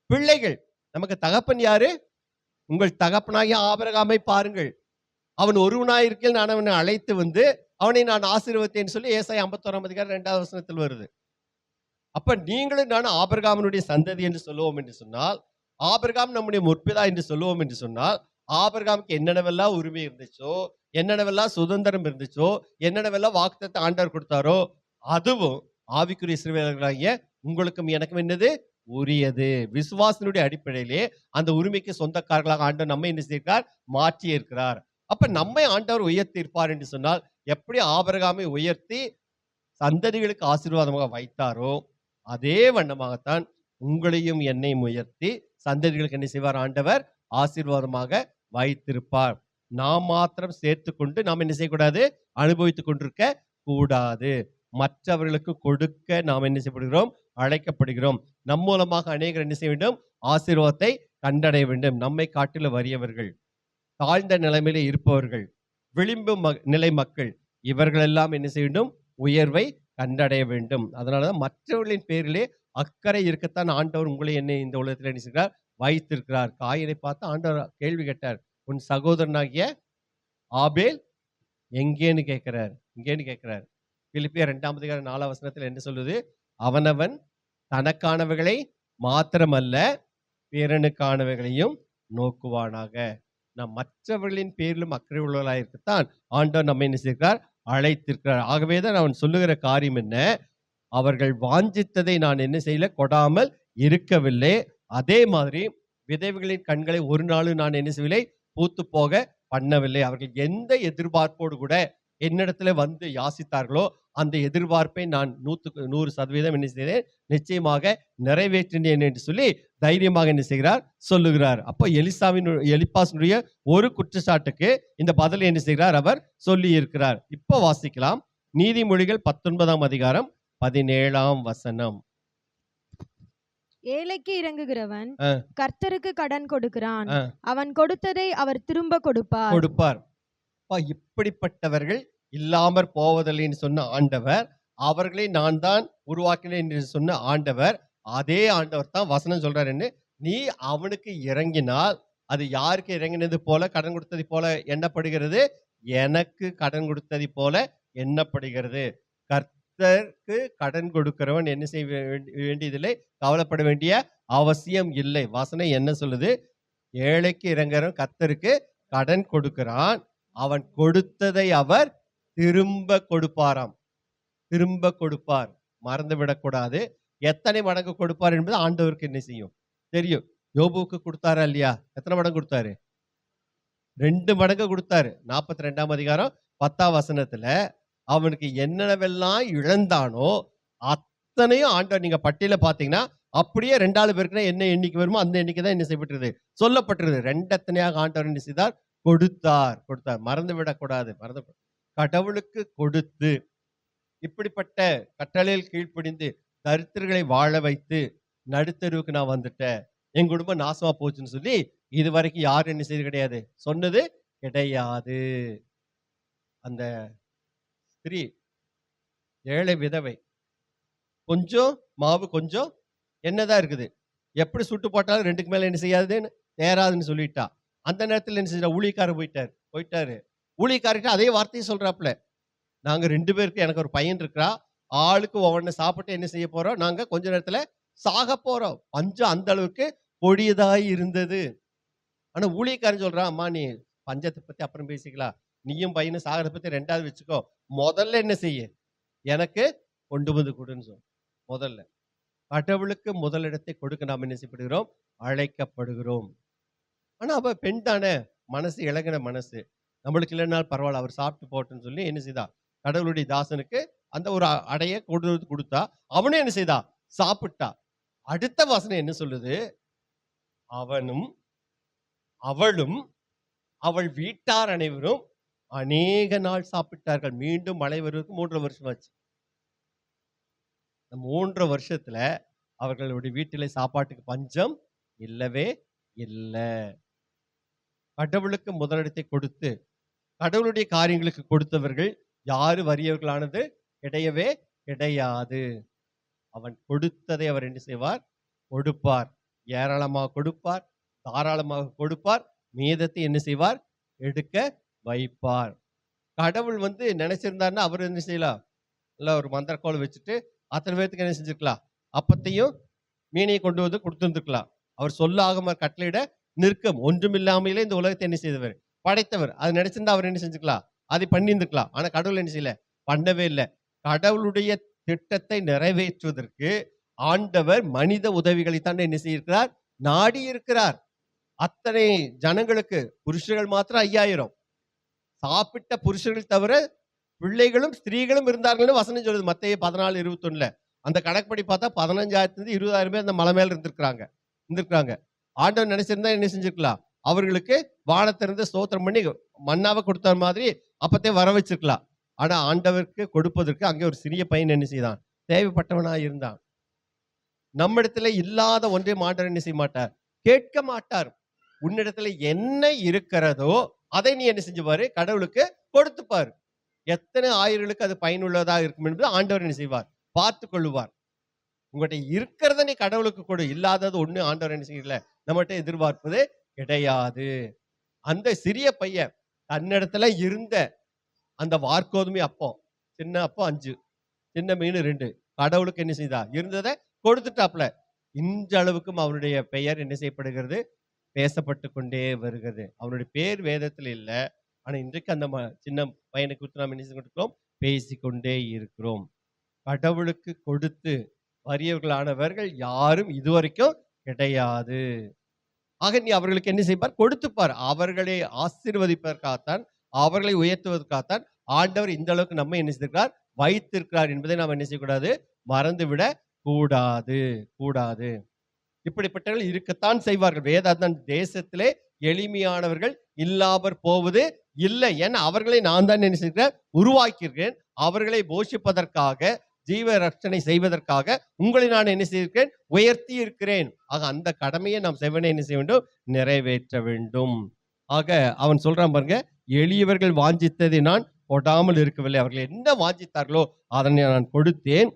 பிள்ளைகள். நமக்கு தகப்பன் யாரு? உங்கள் தகப்பனாகிய ஆபிரகாமை பாருங்கள். அவன் ஒருவனாயிருக்கையில் நான் அவனை அழைத்து வந்து அவனை நான் ஆசீர்வதித்தேன்னு சொல்லி ஏசாயா 51 வசனத்தில் வருது. அப்ப நீங்களும் நானும் ஆபிரகாமினுடைய சந்ததி என்று சொல்லுவோம் என்று சொன்னால், ஆபிரகாம் நம்முடைய முற்பிதா என்று சொல்லுவோம் என்று சொன்னால், ஆபிரகாமுக்கு என்னென்னவெல்லாம் உரிமை இருந்துச்சோ, என்னென்னவெல்லாம் சுதந்திரம் இருந்துச்சோ, என்னென்னவெல்லாம் வாக்குத்தத்தத்தை ஆண்டவர் கொடுத்தாரோ, அதுவும் ஆவிக்குரிய இஸ்ரவேலர்களாகிய உங்களுக்கும் எனக்கும் என்னது? உரியது. விசுவாசனுடைய அடிப்படையிலே அந்த உரிமைக்கு சொந்தக்காரர்களாக ஆண்டவர் நம்மை என்ன செய்கிறார்? மாற்றி இருக்கிறார். அப்ப நம்மை ஆண்டவர் உயர்த்தி இருப்பார் என்று சொன்னால், எப்படி ஆபிரகாமை உயர்த்தி சந்ததிகளுக்கு ஆசீர்வாதமாக வைத்தாரோ அதே வண்ணமாகத்தான் உங்களையும் என்னையும் உயர்த்தி சந்ததிகளுக்கு என்ன செய்வார்? ஆண்டவர் ஆசீர்வாதமாக வைத்திருப்பார். நாம் மாத்திரம் சேர்த்து கொண்டு நாம் என்ன செய்யக்கூடாது? அனுபவித்துக் கொண்டிருக்க கூடாது. மற்றவர்களுக்கு கொடுக்க நாம் என்ன செய்யப்படுகிறோம்? அழைக்கப்படுகிறோம். நம் மூலமாக அநேகர் என்ன செய்ய வேண்டும்? ஆசீர்வாதத்தை கண்டடைய வேண்டும். நம்மை காட்டில வறியவர்கள், தாழ்ந்த நிலைமையில இருப்பவர்கள், விளிம்பு நிலை மக்கள், இவர்கள் எல்லாம் என்ன செய்ய வேண்டும்? உயர்வை கண்டடைய வேண்டும். அதனாலதான் மற்றவர்களின் பேரிலே அக்கறை இருக்கத்தான் ஆண்டவர் உங்களை என்னை இந்த உலகத்தில் என்ன செய்கிறார்? வைத்திருக்கிறார். காயினை பார்த்து ஆண்டவர் கேள்வி கேட்டார், உன் சகோதரனாகிய ஆபேல் எங்கேன்னு கேட்கிறார். இங்கேன்னு கேட்கிறார். பிலிப்பியர் 2:4 என்ன சொல்லுது? அவனவன் தனக்கானவைகளை மாத்திரமல்ல பிறனுக்கானவைகளையும் நோக்குவானாக. நாம் மற்றவர்களின் பேரிலும் அக்கறை உள்ளவர்களாக இருக்கத்தான் ஆண்டவர் நம்மை என்ன செய்கிறார்? அழைத்திருக்கிறார். ஆகவேதான் அவன் சொல்லுகிற காரியம் என்ன? அவர்கள் வாஞ்சித்ததை நான் என்ன செய்யல? கொடாமல் இருக்கவில்லை. அதே மாதிரி விதவைகளின் கண்களை ஒரு நாளும் நான் என்ன செய்யவில்லை? பூத்து போக பண்ணவில்லை. அவர்கள் எந்த எதிர்பார்ப்போடு கூட என்னிடத்துல வந்து யாசித்தார்களோ அந்த எதிர்பார்ப்பை நான் 100% என்ன செய்தேன்? நிச்சயமாக நிறைவேற்றினேன் என்று சொல்லி தைரியமாக என்ன செய்கிறார்? சொல்லுகிறார். அப்போ எலிப்பாசனுடைய ஒரு குற்றச்சாட்டுக்கு இந்த பதிலை என்ன செய்கிறார்? அவர் சொல்லி இருக்கிறார். இப்போ வாசிக்கலாம். நீதிமொழிகள் 19:17. ஏழைக்கு இறங்குகிறவன் கர்த்தருக்கு கடன் கொடுக்கிறான், அவன் கொடுத்ததை அவர் திரும்ப கொடுப்பார். இப்படிப்பட்டவர்கள் இல்லாமற் போவதில்லைன்னு சொன்ன ஆண்டவர், அவர்களை நான் தான் உருவாக்கினேன் என்று சொன்ன ஆண்டவர், அதே ஆண்டவர் தான் வசனம் சொல்றாருன்னு, நீ அவனுக்கு இறங்கினால் அது யாருக்கு இறங்கினது போல கடன் கொடுத்தது போல எண்ணப்படுகிறது? எனக்கு கடன் கொடுத்தது போல எண்ணப்படுகிறது. கர்த்தருக்கு கடன் கொடுக்கிறவன் என்ன செய்ய வேண்டியதில்லை, கவலைப்பட வேண்டிய அவசியம் இல்லை. வசனம் என்ன சொல்லுது? ஏழைக்கு இறங்குறவன் கர்த்தருக்கு கடன் கொடுக்கிறான், அவன் கொடுத்ததை அவர் திரும்ப கொடுப்பாராம். திரும்ப கொடுப்பார். மறந்து விடக்கூடாது. எத்தனை மடங்கு கொடுப்பார் என்பது ஆண்டவருக்கு என்ன செய்யும்? தெரியும். யோபுவுக்கு கொடுத்தாரா இல்லையா? எத்தனை மடங்கு கொடுத்தாரு? 2 மடங்கு கொடுத்தாரு. 42:10 அவனுக்கு என்னென்னவெல்லாம் இழந்தானோ அத்தனையும் ஆண்டவர், நீங்க பட்டியல பாத்தீங்கன்னா அப்படியே 2 பேருக்குன்னா என்ன எண்ணிக்கை வருமோ அந்த எண்ணிக்கை தான் என்ன செய்யப்பட்டிருது? சொல்லப்பட்டிருது. 2 எத்தனையாக ஆண்டவர் என்ன செய்தார்? கொடுத்தார். மறந்து விடக்கூடாது. கடவுளுக்கு கொடுத்து இப்படிப்பட்ட கட்டளையில் கீழ்ப்படிந்து தரித்திரர்களை வாழ வைத்து நடுத்தருவுக்கு நான் வந்துட்டேன், என் குடும்பம் நாசமா போச்சுன்னு சொல்லி இது வரைக்கும் யாரும் என்ன செய்து கிடையாது, சொன்னது கிடையாது. அந்த ஸ்திரீ, ஏழை விதவை, கொஞ்சம் மாவு கொஞ்சம் என்னதான் இருக்குது, எப்படி சுட்டு போட்டாலும் 2க்கு மேல என்ன செய்யாதுன்னு தேராதுன்னு சொல்லிட்டா. அந்த நேரத்தில் என்ன செய்ய, ஊழியக்காரர் போயிட்டாரு. ஊழியக்காரர்கிட்ட அதே வார்த்தையை சொல்றாப்புல, நாங்க 2 பேருக்கு, எனக்கு ஒரு பையன் இருக்கிறா, ஆளுக்கு ஒவ்வொன்று சாப்பிட்டு என்ன செய்ய போறோம், நாங்க கொஞ்ச நேரத்துல சாக போறோம். பஞ்சம் அந்த அளவுக்கு கொடியதாய் இருந்தது. ஆனா ஊழியக்காரன் சொல்றான், அம்மா நீ பஞ்சத்தை பத்தி அப்புறம் பேசிக்கலாம், நீயும் பையனும் சாகிறத பத்தி 2வது வச்சுக்கோ, முதல்ல என்ன செய்ய, எனக்கு கொண்டு வந்து கொடுன்னு சொல் முதல்ல. கடவுளுக்கு முதலிடத்தை கொடுக்க நாம் என்ன செய்யப்படுகிறோம்? அழைக்கப்படுகிறோம். ஆனா அவ பெண் தானே, மனசு இளகின மனசு, நம்மளுக்கு இல்லைனாலும் பரவாயில்ல, அவர் சாப்பிட்டு போட்டுன்னு சொல்லி என்ன செய்தா? கடவுளுடைய தாசனுக்கு அந்த ஒரு அடைய கொண்டு கொடுத்தா. அவனும் என்ன செய்தா? சாப்பிட்டா. அடுத்த வசனம் என்ன சொல்லுது? அவனும் அவளும் அவள் வீட்டார் அனைவரும் அநேக நாள் சாப்பிட்டார்கள். மீண்டும் மழை வருவதற்கு 3 வருஷம் ஆச்சு. 3 வருஷத்துல அவர்களுடைய வீட்டிலே சாப்பாட்டுக்கு பஞ்சம் இல்லவே இல்லை. கடவுளுக்கு முதலிடத்தை கொடுத்து கடவுளுடைய காரியங்களுக்கு கொடுத்தவர்கள் யாரு வறியவர்களானது கிடையவே கிடையாது. அவன் கொடுத்ததை அவர் என்ன செய்வார்? கொடுப்பார். ஏராளமாக கொடுப்பார், தாராளமாக கொடுப்பார். மீதத்தை என்ன செய்வார்? எடுக்க வைப்பார். கடவுள் நினைச்சிருந்தாருன்னா அவர் என்ன செய்யலாம்? இல்லை ஒரு மந்திரக்கோள் வச்சுட்டு அத்தனை பேர்த்துக்கு என்ன செஞ்சிருக்கலாம்? அப்பத்தையும் மீனையும் கொண்டு வந்து கொடுத்துருந்துருக்கலாம். அவர் சொல்லாக கட்டளையிட நிற்கும். ஒன்றுமில்லாமலே இந்த உலகத்தை என்ன செய்தவர்? படைத்தவர். அது நினைச்சிருந்தா அவர் என்ன செஞ்சுக்கலாம்? அதை பண்ணியிருந்துக்கலாம். ஆனா கடவுள் என்ன செய்யல? பண்ணவே இல்லை. கடவுளுடைய திட்டத்தை நிறைவேற்றுவதற்கு ஆண்டவர் மனித உதவிகளைத்தான் என்ன செய்திருக்கிறார்? நாடி இருக்கிறார். அத்தனை ஜனங்களுக்கு புருஷர்கள் மாத்திரம் 5000. சாப்பிட்ட புருஷர்கள் தவிர பிள்ளைகளும் ஸ்திரீகளும் இருந்தார்கள் வசனம் சொல்லுது மத்தேயு 14:21. அந்த கணக்குப்படி பார்த்தா 15,000 20,000 பேர் அந்த மலை மேல இருந்திருக்கிறாங்க. ஆண்டவர் நினைச்சிருந்தா என்ன செஞ்சிருக்கலாம்? அவர்களுக்கு வானத்திலிருந்து ஸ்தோத்திரம் பண்ணி மன்னாவை கொடுத்த மாதிரி அப்பத்தே வர வச்சிருக்கலாம். ஆனா ஆண்டவருக்கு கொடுப்பதற்கு அங்கே ஒரு சிறிய பையன் என்ன செய்தான்? தேவைப்பட்டவனா இருந்தான். நம்மிடத்துல இல்லாத ஒன்றை ஆண்டவர் என்ன செய்ய மாட்டார்? கேட்க மாட்டார். உன்னிடத்துல என்ன இருக்கிறதோ அதை நீ என்ன செஞ்சுப்பாரு? கடவுளுக்கு கொடுத்துப்பாரு. எத்தனை ஆயிரங்களுக்கு அது பயனுள்ளதா இருக்கும் என்பது ஆண்டவர் என்ன செய்வார்? பார்த்து கொள்ளுவார். உங்கள்கிட்ட இருக்கிறத நீ கடவுளுக்கு கொடு. இல்லாதது ஒண்ணு ஆண்டவர் என்ன செய்யல, நம்மகிட்ட எதிர்பார்ப்பது கிடையாது. அந்த சிறிய பையன் தன்னிடத்துல இருந்த அந்த வார்கோதுமை அப்பம், சின்ன அப்பம் 5, சின்ன மீன் 2, கடவுளுக்கு என்ன செய்தா? இருந்ததை கொடுத்துட்டாப்ல. இந்த அளவுக்கும் அவனுடைய பெயர் என்ன செய்யப்படுகிறது? பேசப்பட்டு கொண்டே வருகிறது. அவனுடைய பேர் வேதத்தில் இல்லை. ஆனா இன்றைக்கு அந்த சின்ன பையனை குறித்து நாம் என்ன செய்கிறோம்? பேசிக்கொண்டே இருக்கிறோம். கடவுளுக்கு கொடுத்து வறியவர்களானவர்கள் யாரும் இதுவரைக்கும் கிடையாது. ஆக நீ அவர்களுக்கு என்ன செய்வார்? கொடுத்துப்பார். அவர்களை ஆசீர்வதிப்பதற்காகத்தான், அவர்களை உயர்த்துவதற்காகத்தான் ஆண்டவர் இந்த அளவுக்கு நம்ம என்ன செய்திருக்கிறார்? வைத்திருக்கிறார் என்பதை நாம் என்ன செய்யக்கூடாது? மறந்துவிட கூடாது. இப்படிப்பட்டவர்கள் இருக்கத்தான் செய்வார்கள். வேதாந்தம் தேசத்திலே எளிமையானவர்கள் இல்லாமற் போவது இல்லை. ஏன்னா அவர்களை நான் தான் என்ன செய்கிறேன்? உருவாக்கியிருக்கிறேன். அவர்களை போஷிப்பதற்காக, ஜீவ ரட்சணை செய்வதற்காக உங்களை நான் என்ன செய்திருக்கிறேன்? உயர்த்தி இருக்கிறேன். ஆக அந்த கடமையை நாம் செவனை என்ன செய்ய வேண்டும்? நிறைவேற்ற வேண்டும். ஆக அவன் சொல்றான் பாருங்க, எளியவர்கள் வாஞ்சித்ததை நான் கொடாமல் இருக்கவில்லை. அவர்கள் என்ன வாஞ்சித்தார்களோ அதனை நான் கொடுத்தேன்.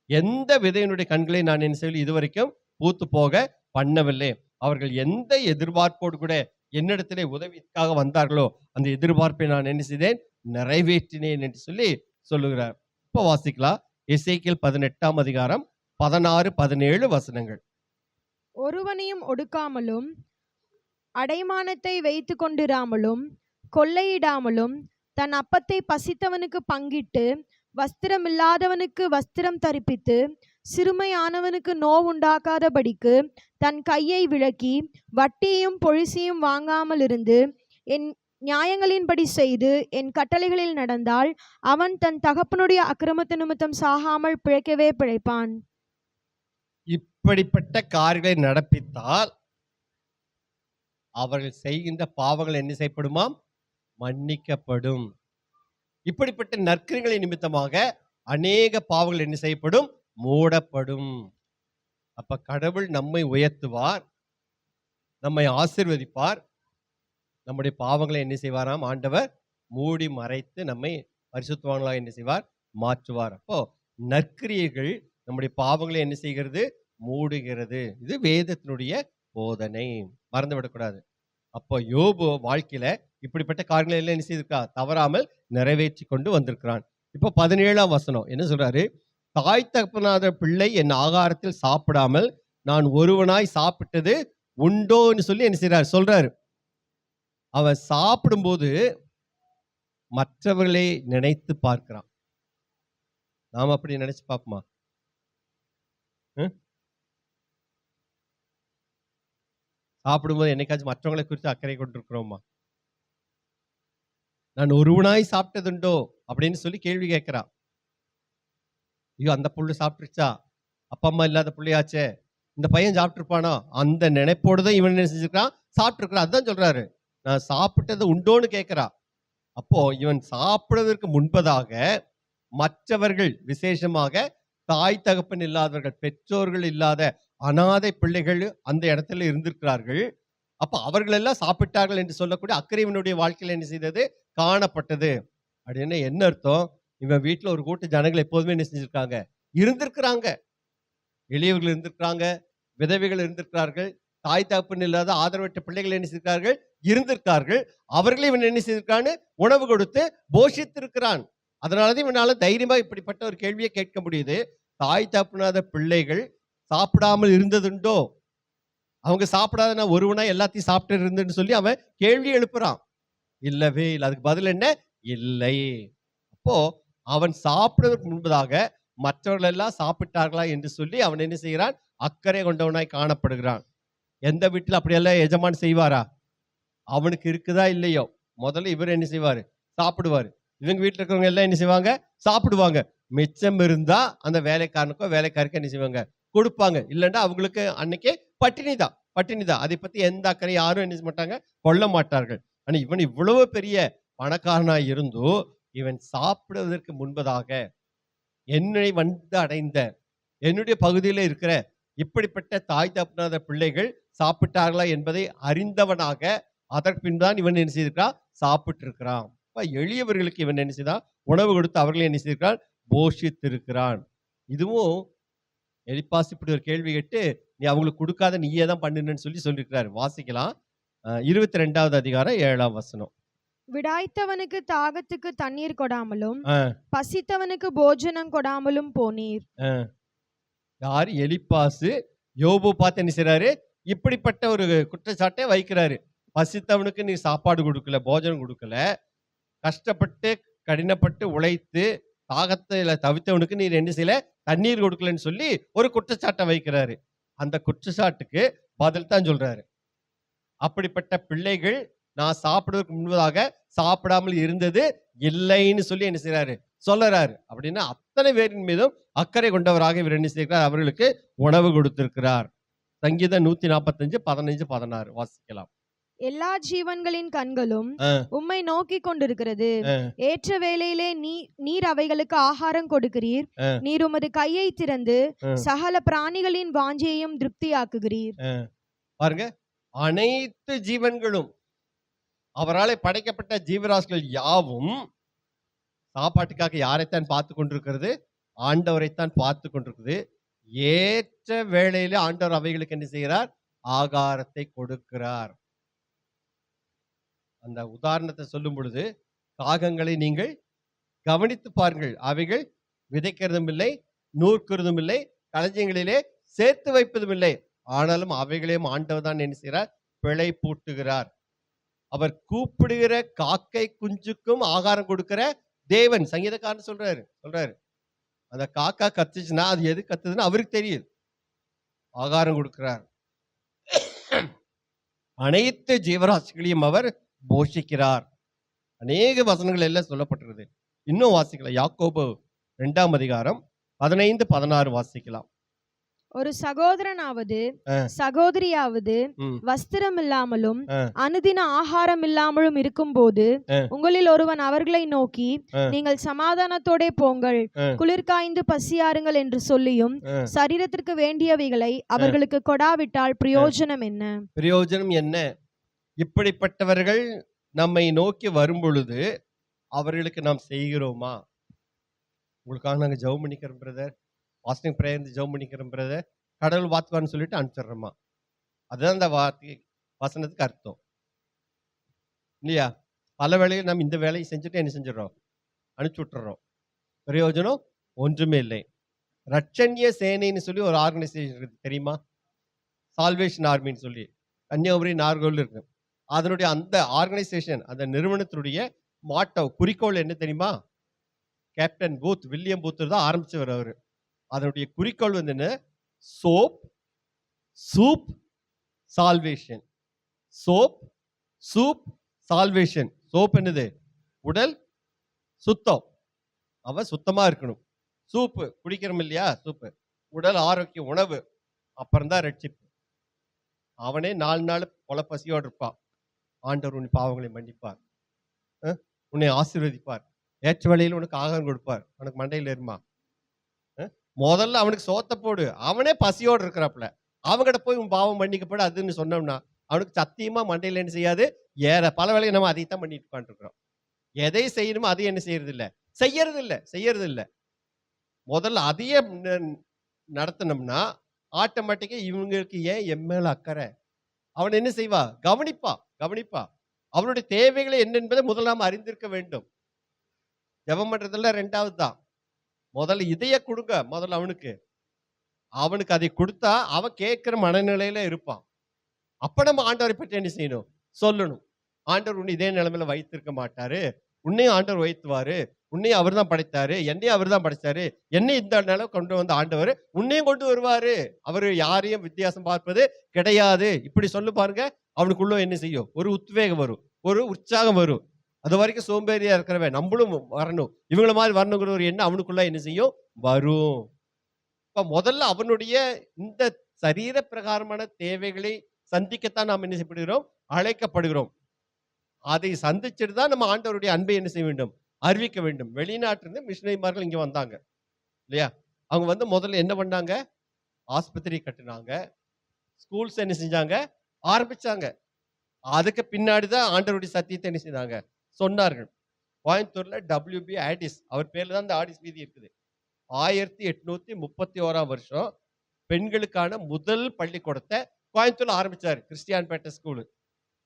எந்த விதையினுடைய கண்களை நான் என்ன செய்யவில்லை? இதுவரைக்கும் பூத்து போக பண்ணவில்லை. அவர்கள் எந்த எதிர்பார்ப்போடு கூட என்னிடத்திலே உதவிக்காக வந்தார்களோ அந்த எதிர்பார்ப்பை நான் என்ன செய்தேன்? நிறைவேற்றினேன் என்று சொல்லி சொல்லுகிறார். இப்போ வாசிக்கலாம். எசேக்கியேல் 18ஆம் அதிகாரம் 16, 17 வசனங்கள். ஒருவனையும் ஒடுக்காமலும் அடைமானத்தை வைத்து கொண்டிராமலும் கொள்ளையிடாமலும் தன் அப்பத்தை பசித்தவனுக்கு பங்கிட்டு வஸ்திரமில்லாதவனுக்கு வஸ்திரம் தரிப்பித்து சிறுமையானவனுக்கு நோவுண்டாக்காதபடிக்கு தன் கையை விலக்கி வட்டியையும் பொழிசையும் வாங்காமல் இருந்து என் நியாயங்களின்படி செய்து என் கட்டளைகளில் நடந்தால் அவன் தன் தகப்பனுடைய அக்கிரமத்து நிமித்தம் சாகாமல் பிழைக்கவே பிழைப்பான். இப்படிப்பட்ட காரியங்களை நடப்பித்தால் அவர்கள் செய்கின்ற பாவங்கள் என்ன செய்யப்படுமாம்? மன்னிக்கப்படும். இப்படிப்பட்ட நற்கிரியைகளை நிமித்தமாக அநேக பாவங்கள் என்ன செய்யப்படும்? மூடப்படும். அப்ப கடவுள் நம்மை உயர்த்துவார், நம்மை ஆசீர்வதிப்பார். நம்முடைய பாவங்களை என்ன செய்வாராம்? ஆண்டவர் மூடி மறைத்து நம்மை பரிசுத்தவான்களாக என்ன செய்வார்? மாற்றுவார். அப்போ நற்கிரியைகள் நம்முடைய பாவங்களை என்ன செய்கிறது? மூடுகிறது. இது வேதத்தினுடைய போதனை, மறந்துவிடக்கூடாது. அப்போ யோபு வாழ்க்கையில இப்படிப்பட்ட காரியங்களை எல்லாம் என்ன செய்திருக்கா? தவறாமல் நிறைவேற்றி கொண்டு வந்திருக்கிறான். இப்போ 17ஆம் வசனம் என்ன சொல்றாரு? தாய் தகப்பனாத பிள்ளை என் ஆகாரத்தில் சாப்பிடாமல் நான் ஒருவனாய் சாப்பிட்டது உண்டோன்னு சொல்லி என்ன செய்யறாரு? சொல்றாரு. அவன் சாப்பிடும்போது மற்றவர்களை நினைத்து பார்க்கிறான். நாம் அப்படி நினைச்சு பார்ப்போமா? சாப்பிடும்போது என்னைக்காச்சும் மற்றவங்களை குறித்து அக்கறை கொண்டிருக்கிறோமா? நான் ஒருவனாய் சாப்பிட்டதுண்டோ அப்படின்னு சொல்லி கேள்வி கேட்கிறா. ஐயோ அந்த புள்ள சாப்பிட்டுருச்சா, அப்பா அம்மா இல்லாத புள்ளையாச்சே, இந்த பையன் சாப்பிட்டுருப்பானா, அந்த நினைப்போடு தான் இவன் என்ன செஞ்சிருக்கான், சாப்பிட்டுருக்கிறான். அதுதான் சொல்றாரு, நான் சாப்பிட்டது உண்டோன்னு கேட்கிறா. அப்போ இவன் சாப்பிடுவதற்கு முன்பதாக மற்றவர்கள், விசேஷமாக தாய் தகப்பன் இல்லாதவர்கள், பெற்றோர்கள் இல்லாத அனாதை பிள்ளைகள் அந்த இடத்துல இருந்திருக்கிறார்கள். அப்ப அவர்கள் எல்லாம் சாப்பிட்டார்கள் என்று சொல்லக்கூடிய அக்கறை இவனுடைய வாழ்க்கையில் என்ன செய்தது, காணப்பட்டது. அப்படின்னு என்ன அர்த்தம்? இவன் வீட்டுல ஒரு கூட்ட ஜனங்கள் எப்போதுமே என்ன செஞ்சிருக்காங்க, இருந்திருக்கிறாங்க. எளியவர்கள் இருந்திருக்கிறாங்க, விதவைகள் இருந்திருக்கிறார்கள், தாய் தகப்பன் இல்லாத ஆதரவற்ற பிள்ளைகள் என்ன செய்திருக்கிறார்கள், இருந்திருக்கார்கள். அவர்களே இவன் என்ன செய்திருக்கான்னு உணவு கொடுத்து போஷித்திருக்கிறான். அதனாலதான் இவனால தைரியமா இப்படிப்பட்ட ஒரு கேள்வியை கேட்க முடியுது. தாய் தகப்பனாத பிள்ளைகள் சாப்பிடாமல் இருந்ததுண்டோ, அவங்க சாப்பிடாத நான் ஒருவனா எல்லாத்தையும் சாப்பிட்டு இருந்தேன்னு சொல்லி அவன் கேள்வி எழுப்புறான். இல்லவே இல்லை. அதுக்கு பதில் என்ன? இல்லை. அப்போ அவன் சாப்பிடுவதற்கு முன்பதாக மற்றவர்கள் எல்லாம் சாப்பிட்டார்களா என்று சொல்லி அவன் என்ன செய்கிறான், அக்கறை கொண்டவனாய் காணப்படுகிறான். எந்த வீட்டில் அப்படியெல்லாம் எஜமான் செய்வாரா? அவனுக்கு இருக்குதா இல்லையோ, முதல்ல இவர் என்ன செய்வாரு, சாப்பிடுவாரு. இவங்க வீட்டில் இருக்கிறவங்க எல்லாம் என்ன செய்வாங்க, சாப்பிடுவாங்க. மிச்சம் இருந்தா அந்த வேலைக்காரனுக்கோ வேலைக்காரிக்கோ என்ன செய்வாங்க, கொடுப்பாங்க. இல்லைன்னா அவங்களுக்கு அன்னைக்கே பட்டினிதான். அதை பத்தி எந்த அக்கறை யாரும் என்ன செய்ய மாட்டாங்க, கொள்ள மாட்டார்கள். ஆனா இவன் இவ்வளவு பெரிய பணக்காரனாய் இருந்தோ, இவன் சாப்பிடுவதற்கு முன்பதாக என்னை வந்து அடைந்த என்னுடைய பகுதியில் இருக்கிற இப்படிப்பட்ட தாய் தகப்பனாத பிள்ளைகள் சாப்பிட்டார்களா என்பதை அறிந்தவனாக அதற்கு பின்தான் இவன் என்ன செய்திருக்கிறான், சாப்பிட்டு இருக்கிறான். எளியவர்களுக்கு இவன் என்ன செய்தான், உணவு கொடுத்து அவர்களை என்ன செய்திருக்கிறான், போஷித்திருக்கிறான். இதுவும் எலிப்பாஸ் இப்படி ஒரு கேள்வி கேட்டு நீ அவங்களுக்கு கொடுக்காத நீயே தான் பண்ணுன்னு சொல்லி சொல்லியிருக்கிறாரு. வாசிக்கலாம். 22வது அதிகாரம் 7ஆம் வசனம். விடாய்த்தவனுக்கு தாகத்துக்கு தண்ணீர் கொடாமலும் பசித்தவனுக்கு போஜனம் கொடாமலும் போனீர். யார்? எலிப்பாசு யோபு பார்த்து என்ன செய்றாரு, இப்படிப்பட்ட ஒரு குற்றச்சாட்டை வைக்கிறாரு. பசித்தவனுக்கு நீ சாப்பாடு கொடுக்கல, போஜனம் கொடுக்கல, கஷ்டப்பட்டு கடினப்பட்டு உழைத்து தாகத்துல தவித்தவனுக்கு நீர் என்ன செய்யல, தண்ணீர் கொடுக்கலன்னு சொல்லி ஒரு குற்றச்சாட்டை வைக்கிறாரு. அந்த குற்றச்சாட்டுக்கு பதில் தான் சொல்றாரு. அப்படிப்பட்ட பிள்ளைகள் நான் சாப்பிடுவதற்கு முன்பதாக சாப்பிடாமல் இருந்தது இல்லைன்னு சொல்லி என்ன செய்யறாரு, சொல்லறாரு. அப்படின்னா அத்தனை பேரின் மீதும் அக்கறை கொண்டவராக இவர் என்ன செய்கிறார், அவர்களுக்கு உணவு கொடுத்திருக்கிறார். சங்கீதம் 145 15 16 வாசிக்கலாம். எல்லா ஜீவன்களின் கண்களும் உம்மை நோக்கி கொண்டிருக்கிறது. ஏற்ற வேளையிலே நீர் அவைகளுக்கு ஆகாரம் கொடுக்கிறீர். நீர் உமது கையை திறந்து சகல பிராணிகளின் வாஞ்சையையும் திருப்தியாக்குகிறீர். பாருங்க, அனைத்து ஜீவன்களும், அவரால் படைக்கப்பட்ட ஜீவராசிகள் யாவும் சாப்பாட்டுக்காக யாரைத்தான் பார்த்து கொண்டிருக்கிறது, ஆண்டவரைத்தான் பார்த்து கொண்டிருக்குது. ஏற்ற வேளையில ஆண்டவர் அவைகளுக்கு என்ன செய்கிறார், ஆகாரத்தை கொடுக்கிறார். அந்த உதாரணத்தை சொல்லும் பொழுது, காகங்களை நீங்கள் கவனித்து பாருங்கள், அவைகள் விதைக்கிறதும் இல்லை, நூற்கிறதும் இல்லை, களஞ்சியங்களிலே சேர்த்து வைப்பதும் இல்லை. ஆனாலும் அவைகளையும் ஆண்டவர் தான் என்ன செய்கிறார், பிழை பூட்டுகிறார். அவர் கூப்பிடுகிற காக்கை குஞ்சுக்கும் ஆகாரம் கொடுக்கிற தேவன். சங்கீதக்காரன் சொல்றாரு அந்த காக்கா கத்துச்சுன்னா அது எது கத்துதுன்னு அவருக்கு தெரியுது. ஆகாரம் கொடுக்கிறார். அனைத்து ஜீவராசிகளையும் அவர் போஷிக்கிறார். அநேக வசனங்கள் எல்லாம் சொல்லப்பட்டிருது. இன்னும் வாசிக்கலாம். யாக்கோபு 2ஆம் அதிகாரம் 15 16 வாசிக்கலாம். ஒரு சகோதரனாவது சகோதரியாவது வஸ்திரம் இல்லாமலும் அனுதின ஆகாரம் இல்லாமலும் இருக்கும்போது உங்களில் ஒருவன் அவர்களை நோக்கி நீங்கள் சமாதானத்தோட போங்கள், குளிர்காய்ந்து பசியாருங்கள் என்று சொல்லியும் சரீரத்திற்கு வேண்டியவைகளை அவர்களுக்கு கொடாவிட்டால் பிரயோஜனம் என்ன? பிரயோஜனம் என்ன? இப்படிப்பட்டவர்கள் நம்மை நோக்கி வரும் பொழுது அவர்களுக்கு நாம் செய்கிறோமா? உங்களுக்காக நாங்கள் ஜெபம் பண்ணிக்கிறோம் பிரதர், வாஸ்டிங் பிரேயர் ஜெபம் பண்ணிக்கிறோம் பிரதர், கடவுள் வாத்துவான்னு சொல்லிட்டு அனுப்பிச்சிடுறோமா? அதுதான் அந்த வசனத்துக்கு அர்த்தம் இல்லையா? பல வேளையில் நம்ம இந்த வேலையை செஞ்சுட்டு என்ன செஞ்சிடறோம், அனுப்பிச்சு விட்டுறோம். பிரயோஜனம் ஒன்றுமே இல்லை. ரட்சண்ய சேனைன்னு சொல்லி ஒரு ஆர்கனைசேஷன் இருக்கு, தெரியுமா? சால்வேஷன் ஆர்மின்னு சொல்லி கன்னியாகுமரி நாகர்கோவில் இருக்கு. அதனுடைய அந்த ஆர்கனைசேஷன், அந்த நிறுவனத்தினுடைய மாட்டோ குறிக்கோள் என்ன தெரியுமா? கேப்டன் பூத், வில்லியம் பூத் தான் ஆரம்பிச்சவர் அவரு. அதனுடைய குறிக்கோள் வந்து என்ன? Soap, soup, salvation. Soap, soup, salvation. Soap என்னது? உடல் சுத்தம், அவன் சுத்தமா இருக்கணும். சூப்பு குடிக்கிறோம் இல்லையா? சூப்பு உடல் ஆரோக்கிய உணவு. அப்புறம்தான் ரட்சிப்பு. அவனே 4 நாள் கொலை பசியோடு இருப்பான். ஆண்டவர் உன் பாவங்களை மன்னிப்பார், உன்னை ஆசீர்வதிப்பார், ஏற்ற வழியில் உனக்கு ஆகாரம் கொடுப்பார். உனக்கு மண்டையில் ஏறுமா? முதல்ல அவனுக்கு சோத்த போடு. அவனே பசியோடு இருக்கிறாப்புல. அவங்ககிட்ட போய் உன் பாவம் மன்னிக்கப்பட அதுன்னு சொன்னோம்னா அவனுக்கு சத்தியமா மண்டையில் என்ன செய்யாது? ஏற. பல வேலையை நம்ம அதைத்தான் பண்ணிட்டு உட்காந்துருக்கிறோம். எதை செய்யணுமோ அதையும் என்ன செய்யறது இல்லை. முதல்ல அதையே நடத்தினோம்னா ஆட்டோமேட்டிக்கா இவங்களுக்கு ஏன் என் மேல அக்கறை? அவன் என்ன செய்வா? கவனிப்பா. அவனுடைய தேவைகளை என்ன என்பதை முதல்ல நாம் அறிந்திருக்க வேண்டும். ஜெபம் பண்றதுல 2வது தான். முதல்ல இதைய கொடுங்க. முதல்ல அவனுக்கு அதை கொடுத்தா அவன் கேட்கிற மனநிலையில இருப்பான். அப்ப நம்ம ஆண்டவரை பற்றி என்ன செய்யணும்? சொல்லணும். ஆண்டவர் உன்னை இதே நிலைமையில வைத்திருக்க மாட்டாரு. உன்னையும் ஆண்டவர் வைத்துவாரு. உன்னையும் அவர் தான் படைத்தாரு, என்னையும் அவர் தான் படைச்சாரு. என்னை இந்த நிலை கொண்டு வந்த ஆண்டவர் உன்னையும் கொண்டு வருவாரு. அவரு யாரையும் வித்தியாசம் பார்ப்பது கிடையாது. இப்படி சொல்லு பாருங்க. அவனுக்குள்ள என்ன செய்யும்? ஒரு உத்வேகம் வரும், ஒரு உற்சாகம் வரும். அது வரைக்கும் சோம்பேறியா இருக்கிறவன் நம்மளும் வரணும், இவங்கள மாதிரி வரணுங்கிற ஒரு எண்ணம் அவனுக்குள்ள என்ன செய்யும்? வரும். இப்ப முதல்ல அவனுடைய இந்த சரீர பிரகாரமான தேவைகளை சந்திக்கத்தான் நாம் என்ன செய்யப்படுகிறோம்? அழைக்கப்படுகிறோம். அதை சந்திச்சுட்டு தான் நம்ம ஆண்டவருடைய அன்பை என்ன செய்ய வேண்டும்? அறிவிக்க வேண்டும். வெளிநாட்டிலிருந்து மிஷனரிமார்கள் இங்க வந்தாங்க இல்லையா? அவங்க வந்து முதல்ல என்ன பண்ணாங்க? ஆஸ்பத்திரி கட்டினாங்க, ஸ்கூல்ஸ் என்ன செஞ்சாங்க? ஆரம்பிச்சாங்க. அதுக்கு பின்னாடி தான் ஆண்டவருடைய சத்தியத்தை என்ன செய்தாங்க? சொன்னார்கள். கோயம்புத்தூர்ல WB ஆடிஸ், அவர் பேர்ல தான் இந்த ஆடிஸ் வீதி இருக்குது. 1831 வருஷம் பெண்களுக்கான முதல் பள்ளிக்கூடத்தை கோயம்புத்தூர்ல ஆரம்பிச்சாரு. கிறிஸ்டியான் பேட்டை ஸ்கூலு.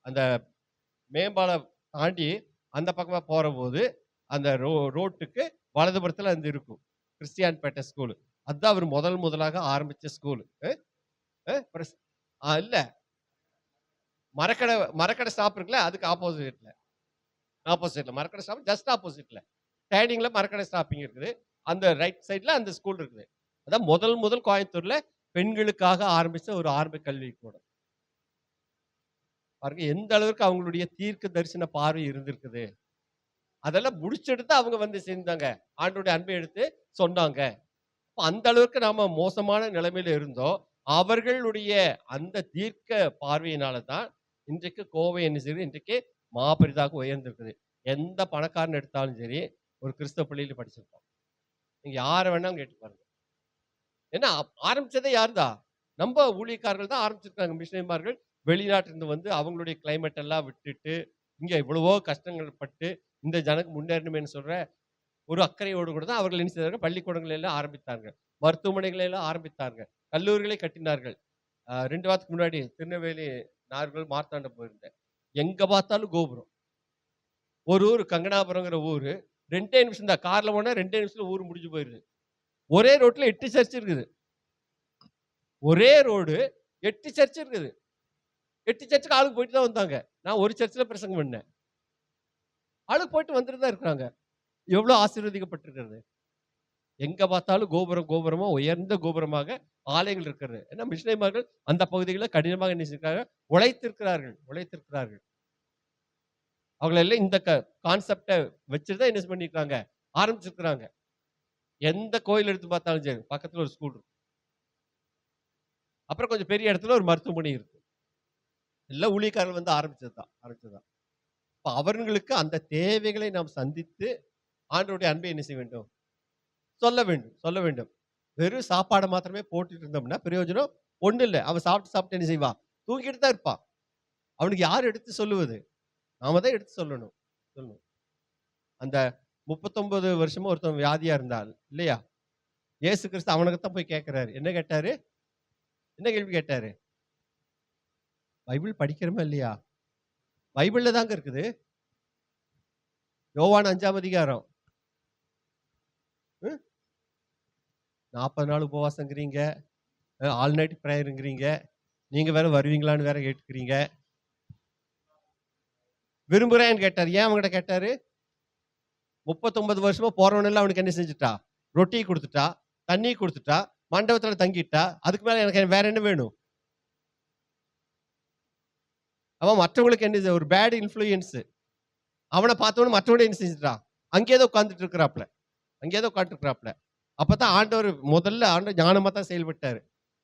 அந்த மேம்பாலம் தாண்டி அந்த பக்கமா போற போது அந்த ரோட்டுக்கு வலதுபுறத்துல அந்த இருக்கும் கிறிஸ்டியான் பேட்டை ஸ்கூலு. அதுதான் அவர் முதலாக ஆரம்பிச்ச ஸ்கூலு. இல்ல, மரக்கடை ஸ்டாப் இருக்குல்ல, அதுக்கு ஆப்போசிட்ல மரக்கடை ஸ்டாப் ஜஸ்ட் ஆப்போசிட்ல டேர்னிங்ல மரக்கடை ஸ்டாப்பிங் இருக்குது. அந்த ரைட் சைட்ல அந்த ஸ்கூல் இருக்குது. அதான் முதல் கோயம்புத்தூர்ல பெண்களுக்காக ஆரம்பிச்ச ஒரு ஆரம்ப கல்வி கூடம். பாருங்க எந்த அளவுக்கு அவங்களுடைய தீர்க்க தரிசன பார்வை இருந்திருக்குது. அதெல்லாம் முடிச்செடுத்து அவங்க வந்து சேர்ந்தாங்க, ஆண்டோடைய அன்பை எடுத்து சொன்னாங்க. அந்த அளவுக்கு நாம மோசமான நிலைமையில இருந்தோம். அவர்களுடைய அந்த தீர்க்க பார்வையினால தான் இன்றைக்கு கோவை என்ன செய்யுது? இன்றைக்கு மாபெரிதாக உயர்ந்திருக்குது. எந்த பணக்காரன் எடுத்தாலும் சரி ஒரு கிறிஸ்தவ பள்ளியில படிச்சிருப்பான். நீங்க யாரை வேணாலும் கேட்டு பாருங்க. ஏன்னா ஆரம்பிச்சதே யாருதான்? நம்ம ஊழியக்காரர்கள் தான் ஆரம்பிச்சிருக்காங்க. மிஷனரிமார்கள் வெளிநாட்டிலிருந்து வந்து அவங்களுடைய கிளைமேட் எல்லாம் விட்டுட்டு இங்க இவ்வளவோ கஷ்டங்கள் பட்டு இந்த ஜனக்கு முன்னேறணும்னு சொல்ற ஒரு அக்கறையோடு கூட தான் அவர்கள் என்ன செய்தார்கள்? பள்ளிக்கூடங்களை எல்லாம் ஆரம்பித்தார்கள், மருத்துவமனைகளை எல்லாம் ஆரம்பித்தார்கள், கல்லூரிகளை கட்டினார்கள். 2 வாரத்துக்கு முன்னாடி திருநெல்வேலி நார்கள் மார்த்தாண்ட போயிருந்தேன். எங்க பார்த்தாலும் கோபுரம். ஒரு ஊர் கங்கனாபுரங்கிற ஊரு 2 நிமிஷம் தான், கார்ல போனா 2 நிமிஷத்துல ஊர் முடிஞ்சு போயிருது. ஒரே ரோட்ல 8 சர்ச் இருக்குது. ஒரே ரோடு 8 சர்ச் இருக்குது. 8 சர்ச்சுக்கு ஆளுக்கு போயிட்டு தான் வந்தாங்க. நான் ஒரு சர்ச்சில் பிரசங்கம் பண்ணேன். ஆளுக்கு போயிட்டு வந்துட்டு தான் இருக்கிறாங்க. எவ்வளவு ஆசீர்வதிக்கப்பட்டிருக்கிறது. எங்க பார்த்தாலும் கோபுரமா உயர்ந்த கோபுரமாக ஆலயங்கள் இருக்கிறது. ஏன்னா மிஷனரிமார்கள் அந்த பகுதிகளில் கடினமாக என்ன செய்திருக்காங்க? உழைத்திருக்கிறார்கள். அவங்களெல்லாம் இந்த கான்செப்டை வச்சுட்டு தான் என்ன பண்ணிருக்காங்க? ஆரம்பிச்சிருக்கிறாங்க. எந்த கோயில் எடுத்து பார்த்தாலும் சரி பக்கத்துல ஒரு ஸ்கூல் இருக்கும். அப்புறம் கொஞ்சம் பெரிய இடத்துல ஒரு மருத்துவமனை இருக்கு. எல்லாம் ஊழியக்காரர்கள் வந்து ஆரம்பிச்சதுதான். இப்ப அவர்களுக்கு அந்த தேவைகளை நாம் சந்தித்து ஆண்டவருடைய அன்பை என்ன செய்ய வேண்டும்? சொல்ல வேண்டும். வெறும் சாப்பாடை மாத்திரமே போட்டுட்டு இருந்தோம்னா பிரயோஜனம் ஒண்ணு இல்லை. அவன் சாப்பிட்டு என்ன செய்வான்? தூங்கிட்டு தான் இருப்பான். அவனுக்கு யார் எடுத்து சொல்லுவது? நாம தான் எடுத்து சொல்லணும். அந்த 39 வருஷமா ஒருத்தன் வியாதியா இருந்தால் இல்லையா? இயேசு கிறிஸ்து அவனுக்குத்தான் போய் கேட்கிறாரு. என்ன கேட்டாரு? என்ன கேள்வி கேட்டாரு? பைபிள் படிக்கிறோமா இல்லையா? பைபிள்ல தாங்க இருக்குது. யோவான் 5ஆம் அதிகாரம். 40 நாள் உபவாசங்கிறீங்க, ஆல் நைட் பிரேயருங்கிறீங்க, நீங்க வேற வருவீங்களான்னு வேற கேட்டுக்கிறீங்க. விரும்புறேன்னு கேட்டாரு. ஏன் அவங்ககிட்ட கேட்டாரு? 39 வருஷமா போறவனெல்லாம் அவனுக்கு என்ன செஞ்சுட்டா? ரொட்டி கொடுத்துட்டா, தண்ணி கொடுத்துட்டா, மண்டபத்துல தங்கிட்டா. அதுக்கு மேல எனக்கு வேற என்ன வேணும்? அவன் மற்றவங்களுக்கு என்ன ஒரு பேட் இன்ஃப்ளூயன்ஸ். அவனை பார்த்தவொடனே மற்றவனை என்ன செஞ்சுட்டான், அங்கேயே உட்காந்துட்டு இருக்கிறாப்ல. அப்பதான் ஆண்டவர் ஞானமா தான் செயல்பட்டாரு.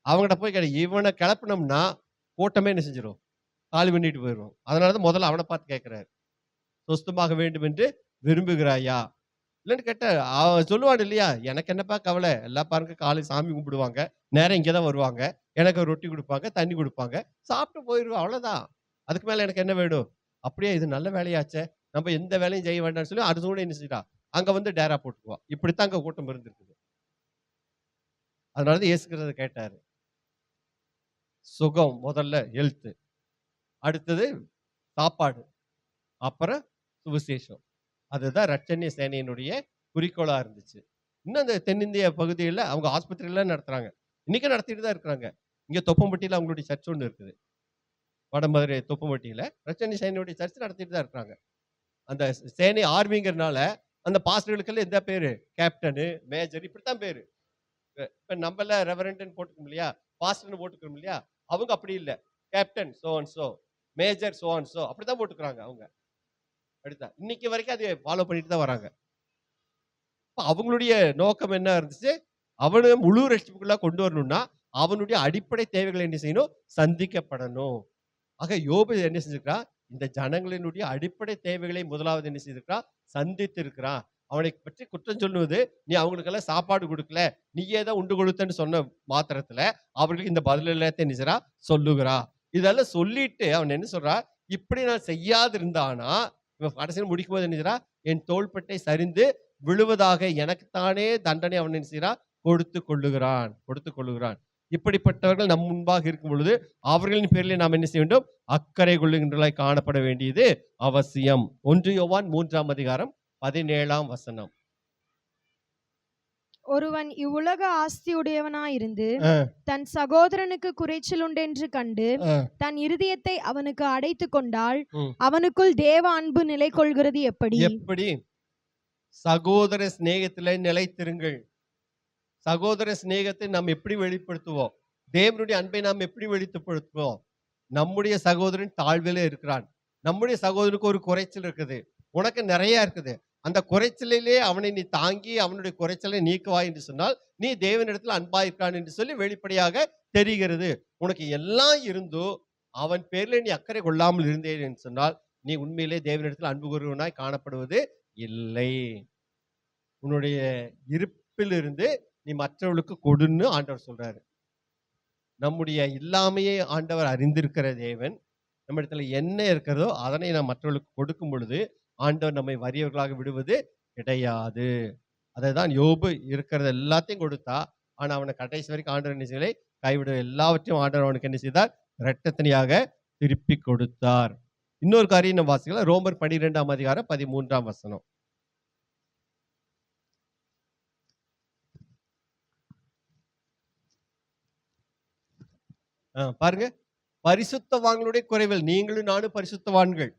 அவங்ககிட்ட போய் இவனை கிளப்பினோம்னா கூட்டமே என்ன செஞ்சிடும், காலி பண்ணிட்டு போயிடும். அதனாலதான் முதல்ல அவனை பார்த்து கேட்கிறாரு, சொஸ்தமாக வேண்டும் என்று விரும்புகிறாயா இல்லைன்னு கேட்ட. அவன் சொல்லுவான் இல்லையா, எனக்கு என்னப்பா கவலை, எல்லாம் பாருங்க காலையில் சாமி கும்பிடுவாங்க, நேரம் இங்கேதான் வருவாங்க, எனக்கு ஒரு ரொட்டி கொடுப்பாங்க, தண்ணி கொடுப்பாங்க, சாப்பிட்டு போயிடுவோம், அவ்வளவுதான். அதுக்கு மேல எனக்கு என்ன வேணும்? அப்படியே இது நல்ல வேலையாச்சே, நம்ம எந்த வேலையும் செய்ய வேண்டாம்னு சொல்லி அது கூட என்ன செஞ்சிட்டா, அங்க வந்து டேரா போட்டுக்குவான். இப்படித்தான் அங்க கூட்டம் இருந்திருக்குது. அதனாலதான் இயேசுகிறத கேட்டாரு. சுகம் முதல்ல, ஹெல்த், அடுத்தது சாப்பாடு, அப்புறம் சுவிசேஷம். அதுதான் ரட்சணிய சேனையினுடைய குறிக்கோளா இருந்துச்சு. இன்னும் அந்த தென்னிந்திய பகுதியில் அவங்க ஆஸ்பத்திரியில நடத்துறாங்க, இன்னைக்கு நடத்திட்டு தான் இருக்கிறாங்க. இங்க தொப்பம்பட்டியில அவங்களுடைய சர்ச் ஒன்று இருக்குது, வடமதுரை தொப்பம்பட்டியில ரட்சணிய சேனையுடைய சர்ச் நடத்திட்டு தான் இருக்கிறாங்க. அந்த சேனை ஆர்மிங்கிறதுனால அந்த பாஸ்டர்களுக்கெல்லாம் எந்த பேரு, கேப்டனு, மேஜர், இப்படித்தான் பேரு. இப்ப நம்மள ரெவரண்ட்னு போட்டுக்கோம் இல்லையா, பாஸ்டர்னு போட்டுக்கிறோம் இல்லையா, அவங்க அப்படி இல்லை, captain so and so, major so and so, அப்படித்தான் போட்டுக்கிறாங்க அவங்க. அப்படித்தான் இன்னைக்கு வரைக்கும் அதை ஃபாலோ பண்ணிட்டு தான் வராங்க. அவங்களுடைய நோக்கம் என்ன இருந்துச்சு, அவனு முழு ரட்சிப்புக்குள்ள கொண்டு வரணும்னா அவனுடைய அடிப்படை தேவைகளை என்ன செய்யணும், சந்திக்கப்படணும். ஆக யோபு என்ன செஞ்சிருக்கிறான், இந்த ஜனங்களினுடைய அடிப்படை தேவைகளை முதலாவது என்ன செய்திருக்கிறான், சந்தித்து இருக்கிறான். அவனை பற்றி குற்றம் சொல்லுவது, நீ அவங்களுக்கெல்லாம் சாப்பாடு கொடுக்கல, நீயே தான் உண்டு கொடுத்தன்னு சொன்ன மாத்திரத்துல அவர்களுக்கு இந்த பதில் எல்லாத்தையும் என்ன செய்றா, சொல்லுகிறா. இதெல்லாம் சொல்லிட்டு அவன் என்ன சொல்றா, இப்படி நான் செய்யாதிருந்தானா, இவன் கடைசியில் முடிக்கும் போது என்ன செய்றா, என் தோள்பட்டை சரிந்து விழுவதாக எனக்குத்தானே தண்டனை அவன் என்ன செய்றா, கொடுத்து கொள்ளுகிறான். இப்படிப்பட்டவர்கள் நம் முன்பாக இருக்கும் பொழுது அவர்களின் பேரில் நாம் என்ன செய்ய வேண்டும், அக்கறை கொள்ளுகின்றவர்களாய் காணப்பட வேண்டியது அவசியம். 1 யோவான் 3ஆம் அதிகாரம் 17ஆம் வசனம். ஒருவன் இவ்வுலக ஆஸ்தியுடையவனாயிருந்து தன் சகோதரனுக்கு குறைச்சல் உண்டென்று கண்டு தன் இருதயத்தை அவனுக்கு அடைத்து கொண்டால் அவனுக்குள் தேவ அன்பு நிலை கொள்கிறது எப்படி? சகோதர சிநேகத்திலே நிலைத்திருங்கள். சகோதர சிநேகத்தை நாம் எப்படி வெளிப்படுத்துவோம், தேவனுடைய அன்பை நாம் எப்படி வெளிப்படுத்துவோம்? நம்முடைய சகோதரன் தாழ்விலே இருக்கிறான், நம்முடைய சகோதரனுக்கு ஒரு குறைச்சல் இருக்குது, உனக்கு நிறைய இருக்குது, அந்த குறைச்சலிலே அவனை நீ தாங்கி அவனுடைய குறைச்சலை நீக்குவாய் என்று சொன்னால் நீ தேவனிடத்தில் அன்பாயிருக்கான் என்று சொல்லி வெளிப்படையாக தெரிகிறது. உனக்கு எல்லாம் இருந்தோ அவன் பேர்ல நீ அக்கறை கொள்ளாமல் இருந்தேன் என்று சொன்னால் நீ உண்மையிலே தேவனிடத்தில் அன்பு கூறுவனாய் காணப்படுவது இல்லை. உன்னுடைய இருப்பிலிருந்து நீ மற்றவர்களுக்கு கொடுன்னு ஆண்டவர் சொல்றாரு. நம்முடைய இல்லாமையே ஆண்டவர் அறிந்திருக்கிற தேவன். நம்ம இடத்துல என்ன இருக்கிறதோ அதனை நாம் மற்றவர்களுக்கு கொடுக்கும் பொழுது ஆண்டவர் நம்மை வறியவர்களாக விடுவது கிடையாது. அதை தான் யோபு இருக்கிறது எல்லாத்தையும் கொடுத்தா, ஆனா அவனை கடைசி வரைக்கும் ஆண்டவர் என்ன செய்யலை, கைவிட எல்லாவற்றையும் ஆண்டவர் அவனுக்கு என்ன செய்தார், இரட்டத்தனியாக திருப்பி கொடுத்தார். இன்னொரு காரியம் நம்ம வாசிக்கலாம், ரோமர் 12ஆம் அதிகாரம் 13ஆம் வசனம். பாருங்க, பரிசுத்தவான்களுடைய குறைவில் நீங்களும் நானும் பரிசுத்தவான்கள்,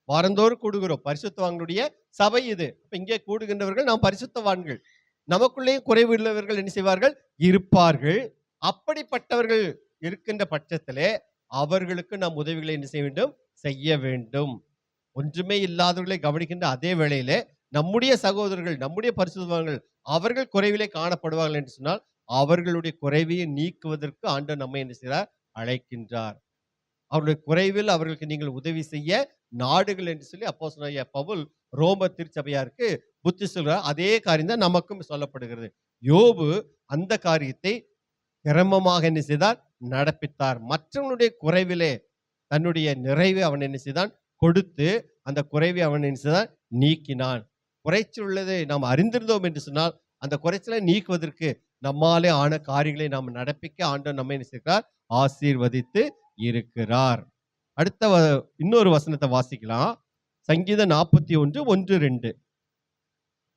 வாரந்தோறும் கூடுகிறோம், பரிசுத்தவான்களுடைய சபை இது. இங்கே கூடுகின்றவர்கள் நாம் பரிசுத்தவான்கள், நமக்குள்ளேயும் குறைவு உள்ளவர்கள் என்ன செய்வார்கள், இருப்பார்கள். அப்படிப்பட்டவர்கள் இருக்கின்ற பட்சத்திலே அவர்களுக்கு நாம் உதவிகளை என்ன செய்ய வேண்டும், செய்ய வேண்டும். ஒன்றுமே இல்லாதவர்களை கவனிக்கின்ற அதே வேளையிலே நம்முடைய சகோதரர்கள், நம்முடைய பரிசுத்தவான்கள் அவர்கள் குறைவிலே காணப்படுவார்கள் என்று சொன்னால் அவர்களுடைய குறைவையை நீக்குவதற்கு ஆண்டவர் நம்மை என்ன செய்கிறார், அழைக்கின்றார். அவருடைய குறைவில் அவர்களுக்கு நீங்கள் உதவி செய்ய நாடுகள் என்று சொல்லி அப்போஸ்தலனாகிய பவுல் ரோமர் திருச்சபையாருக்கு புத்தி சொல்றார். அதே காரியம் தான் நமக்கும் சொல்லப்படுகிறது. யோபு அந்த காரியத்தை கிரமமாக என்ன செய்தார், நடப்பித்தார். மற்றவனுடைய குறைவிலே தன்னுடைய நிறைவை அவன் என்ன செய்தான், கொடுத்து அந்த குறைவை அவன் என்ன செய்தான், நீக்கினான். குறைச்சல் உள்ளதை நாம் அறிந்திருந்தோம் என்று சொன்னால் அந்த குறைச்சலை நீக்குவதற்கு நம்மாலே ஆன காரியங்களை நாம் நடப்பிக்க ஆண்டவர் நம்மை என்ன செய்கிறார், ஆசீர்வதித்து இருக்கிறார். அடுத்த இன்னொரு வசனத்தை வாசிக்கலாம், சங்கீதம் 41:1-2.